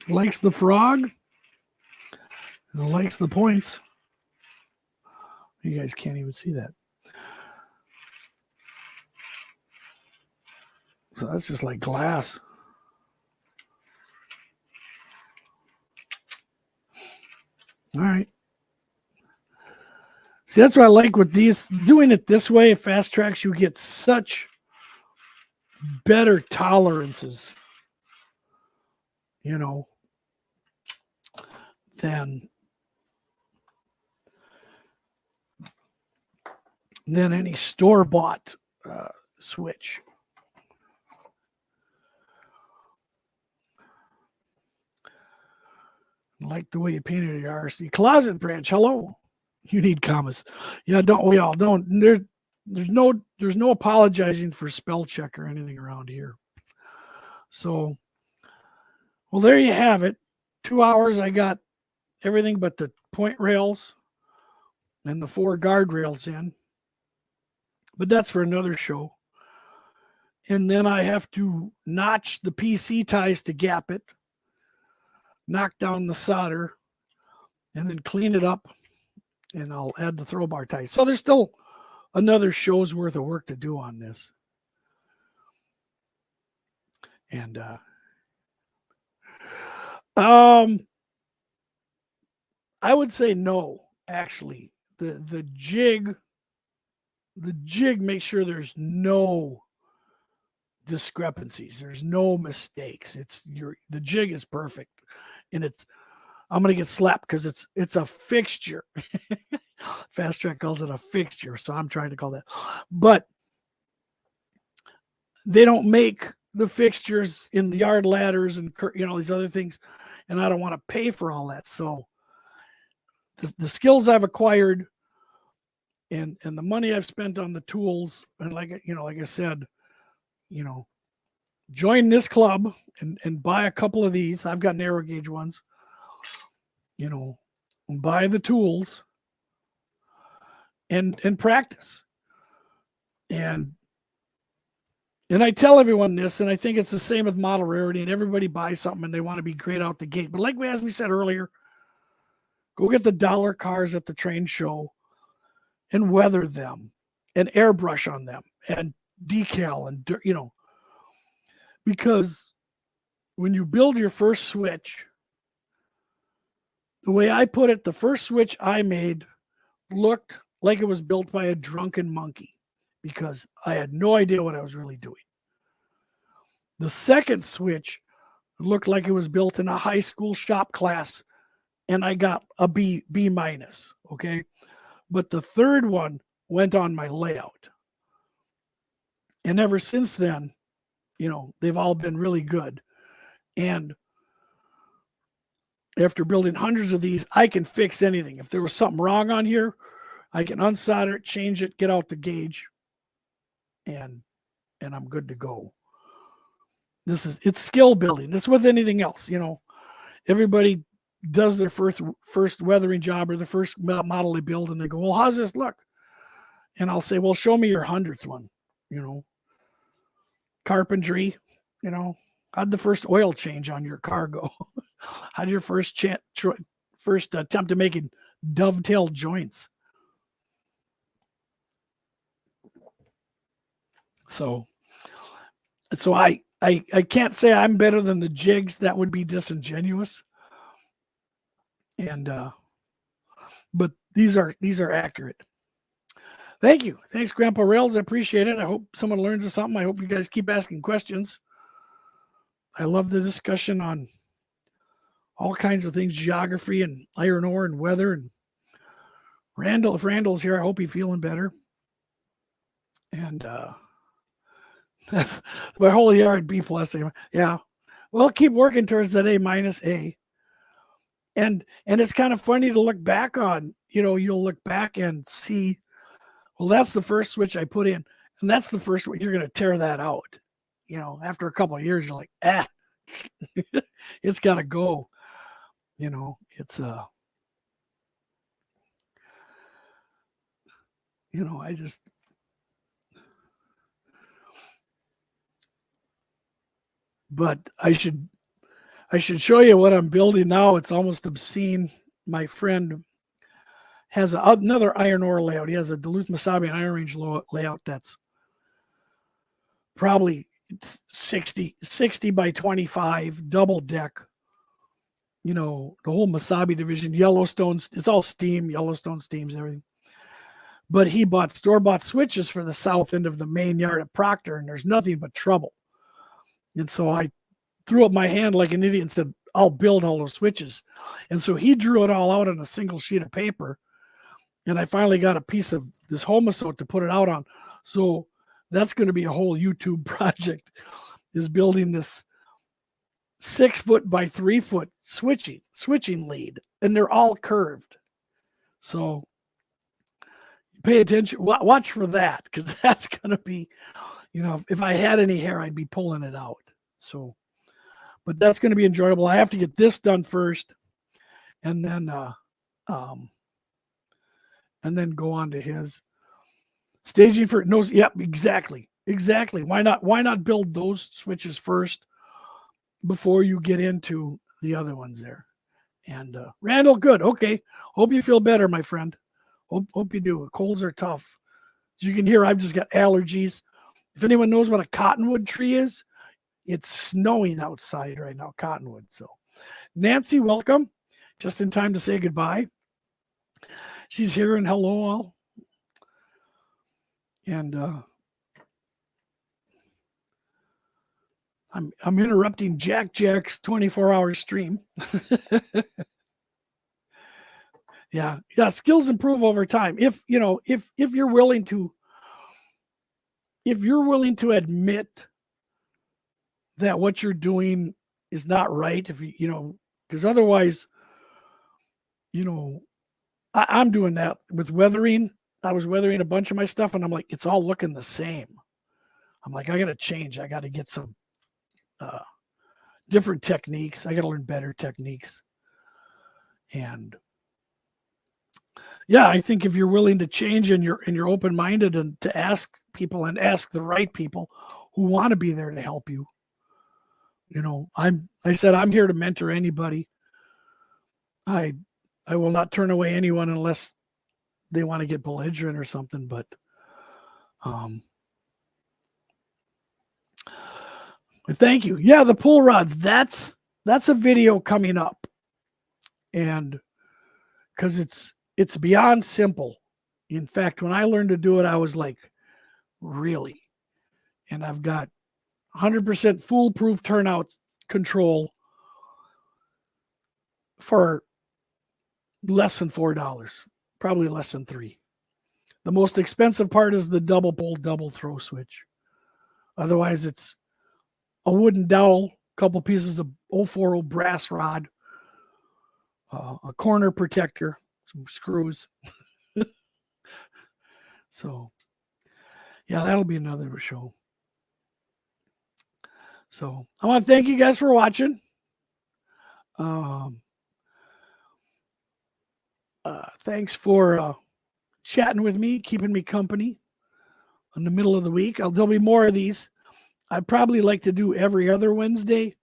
likes the frog and likes the points. You guys can't even see that. So that's just like glass. All right. See, that's what I like with these. Doing it this way, Fast Tracks, you get such better tolerances, you know, than any store-bought switch. Like the way you painted your RC closet branch. Hello. You need commas. Yeah, don't we all don't. There's no apologizing for spell check or anything around here. So, well, there you have it. 2 hours. I got everything but the point rails and the 4 guardrails in. But that's for another show. And then I have to notch the PC ties to gap it, knock down the solder, and then clean it up. And I'll add the throw bar ties. So there's still another show's worth of work to do on this. And I would say no, actually. The jig makes sure there's no discrepancies. There's no mistakes. The jig is perfect. And I'm gonna get slapped because it's a fixture. Fast Track calls it a fixture, so I'm trying to call that. But they don't make the fixtures in the yard ladders and these other things, and I don't want to pay for all that. So the skills I've acquired and the money I've spent on the tools, and like I said, join this club and buy a couple of these. I've got narrow gauge ones. Buy the tools and practice. And I tell everyone this, and I think it's the same with model rarity, and everybody buys something and they want to be great out the gate. But as we said earlier, go get the dollar cars at the train show and weather them and airbrush on them and decal and, because when you build your first switch, the way I put it, the first switch I made looked like it was built by a drunken monkey because I had no idea what I was really doing. The second switch looked like it was built in a high school shop class, and I got a B minus, okay? But the third one went on my layout. And ever since then, they've all been really good. And after building hundreds of these, I can fix anything. If there was something wrong on here, I can unsolder it, change it, get out the gauge, and I'm good to go. it's skill building. It's with anything else, everybody does their first weathering job or the first model they build, and they go, well, how's this look? And I'll say, well, show me your 100th one. Carpentry, how'd the first oil change on your car go? How'd your first attempt at making dovetail joints? So I can't say I'm better than the jigs. That would be disingenuous. And but these are accurate. Thank you. Thanks, Grandpa Rails. I appreciate it. I hope someone learns something. I hope you guys keep asking questions. I love the discussion on all kinds of things, geography and iron ore and weather. And Randall, if Randall's here, I hope he's feeling better. And my whole yard B plus A. Yeah. Well, keep working towards that A minus A. And it's kind of funny to look back on, you'll look back and see, well, that's the first switch I put in. And that's the first one. You're going to tear that out. After a couple of years, you're like, it's got to go. It's I just, but I should show you what I'm building now. It's almost obscene. My friend has another iron ore layout. He has a Duluth Mesabi Iron Range layout that's probably 60 by 25, double deck. The whole Mesabi division, Yellowstone's, it's all steam, Yellowstone steams, everything. But he bought store-bought switches for the south end of the main yard at Proctor, and there's nothing but trouble. And so I threw up my hand like an idiot and said, I'll build all those switches. And so he drew it all out on a single sheet of paper. And I finally got a piece of this Homosote to put it out on. So that's going to be a whole YouTube project, is building this 6 foot by 3 foot switching lead. And they're all curved. So pay attention, watch for that, because that's going to be, if I had any hair, I'd be pulling it out. So, but that's going to be enjoyable. I have to get this done first, and then go on to his staging for nose. Yep, exactly. Why not build those switches first before you get into the other ones there? And Randall, good. Okay, hope you feel better, my friend. Hope you do. Colds are tough. As you can hear, I've just got allergies. If anyone knows what a cottonwood tree is, it's snowing outside right now, cottonwood. So Nancy, welcome. Just in time to say goodbye. She's here, and hello all. And I'm interrupting Jack's 24-hour stream. Yeah, skills improve over time. If you're willing to admit that what you're doing is not right, because otherwise, I'm doing that with weathering. I was weathering a bunch of my stuff, and I'm like, it's all looking the same. I'm like, I got to change. I got to get some different techniques. I got to learn better techniques. And yeah, I think if you're willing to change and you're open-minded and to ask people and ask the right people who want to be there to help you. I said I'm here to mentor anybody. I will not turn away anyone unless they want to get belligerent or something, but thank you. Yeah, the pull rods, that's a video coming up. And because it's beyond simple. In fact, when I learned to do it, I was like, really? And I've got 100% foolproof turnout control for less than $4, probably less than $3. The most expensive part is the double pull, double throw switch. Otherwise, it's a wooden dowel, a couple pieces of 040 brass rod, a corner protector, some screws. So, yeah, that'll be another show. So I want to thank you guys for watching. Thanks for chatting with me, keeping me company in the middle of the week. There'll be more of these. I'd probably like to do every other Wednesday.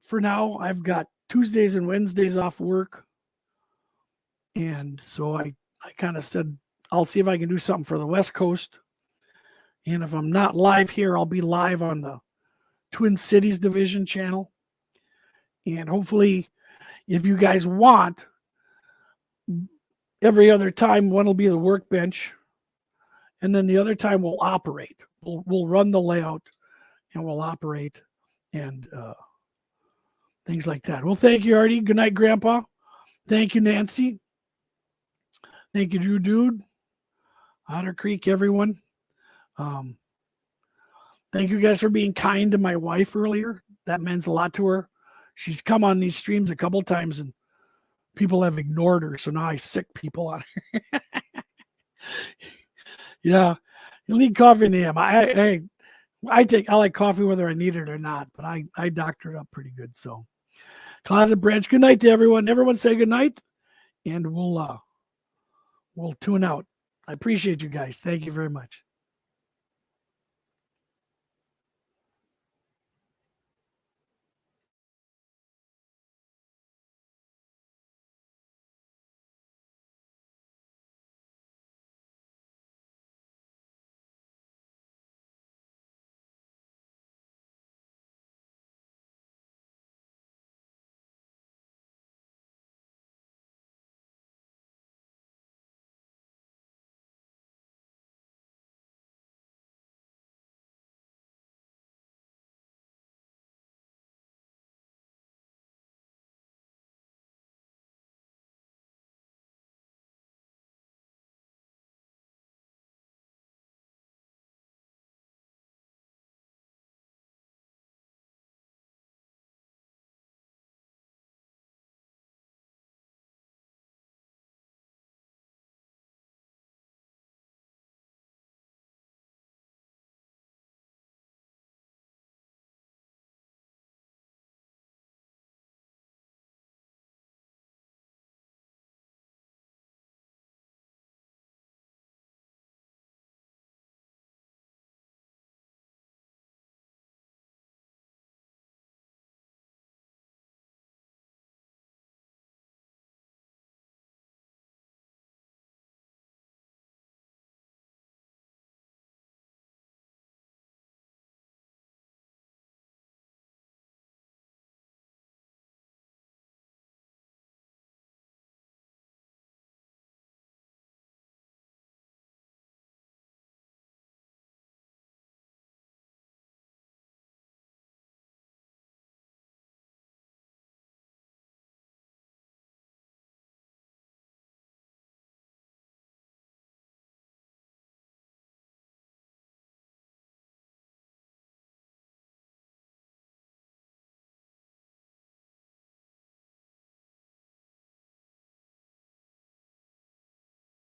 For now, I've got Tuesdays and Wednesdays off work. And so I kind of said, I'll see if I can do something for the West Coast. And if I'm not live here, I'll be live on the Twin Cities Division channel. And hopefully, if you guys want, every other time, one will be the workbench. And then the other time we'll operate. We'll run the layout and we'll operate and things like that. Well, thank you, Artie. Good night, Grandpa. Thank you, Nancy. Thank you, Drew Dude. Otter Creek, everyone. Thank you guys for being kind to my wife earlier. That means a lot to her. She's come on these streams a couple times and people have ignored her. So now I sick people on her. Yeah. You need coffee in the AM. I like coffee whether I need it or not, but I doctor it up pretty good. So Closet Branch, good night to everyone. Everyone say good night and we'll tune out. I appreciate you guys. Thank you very much.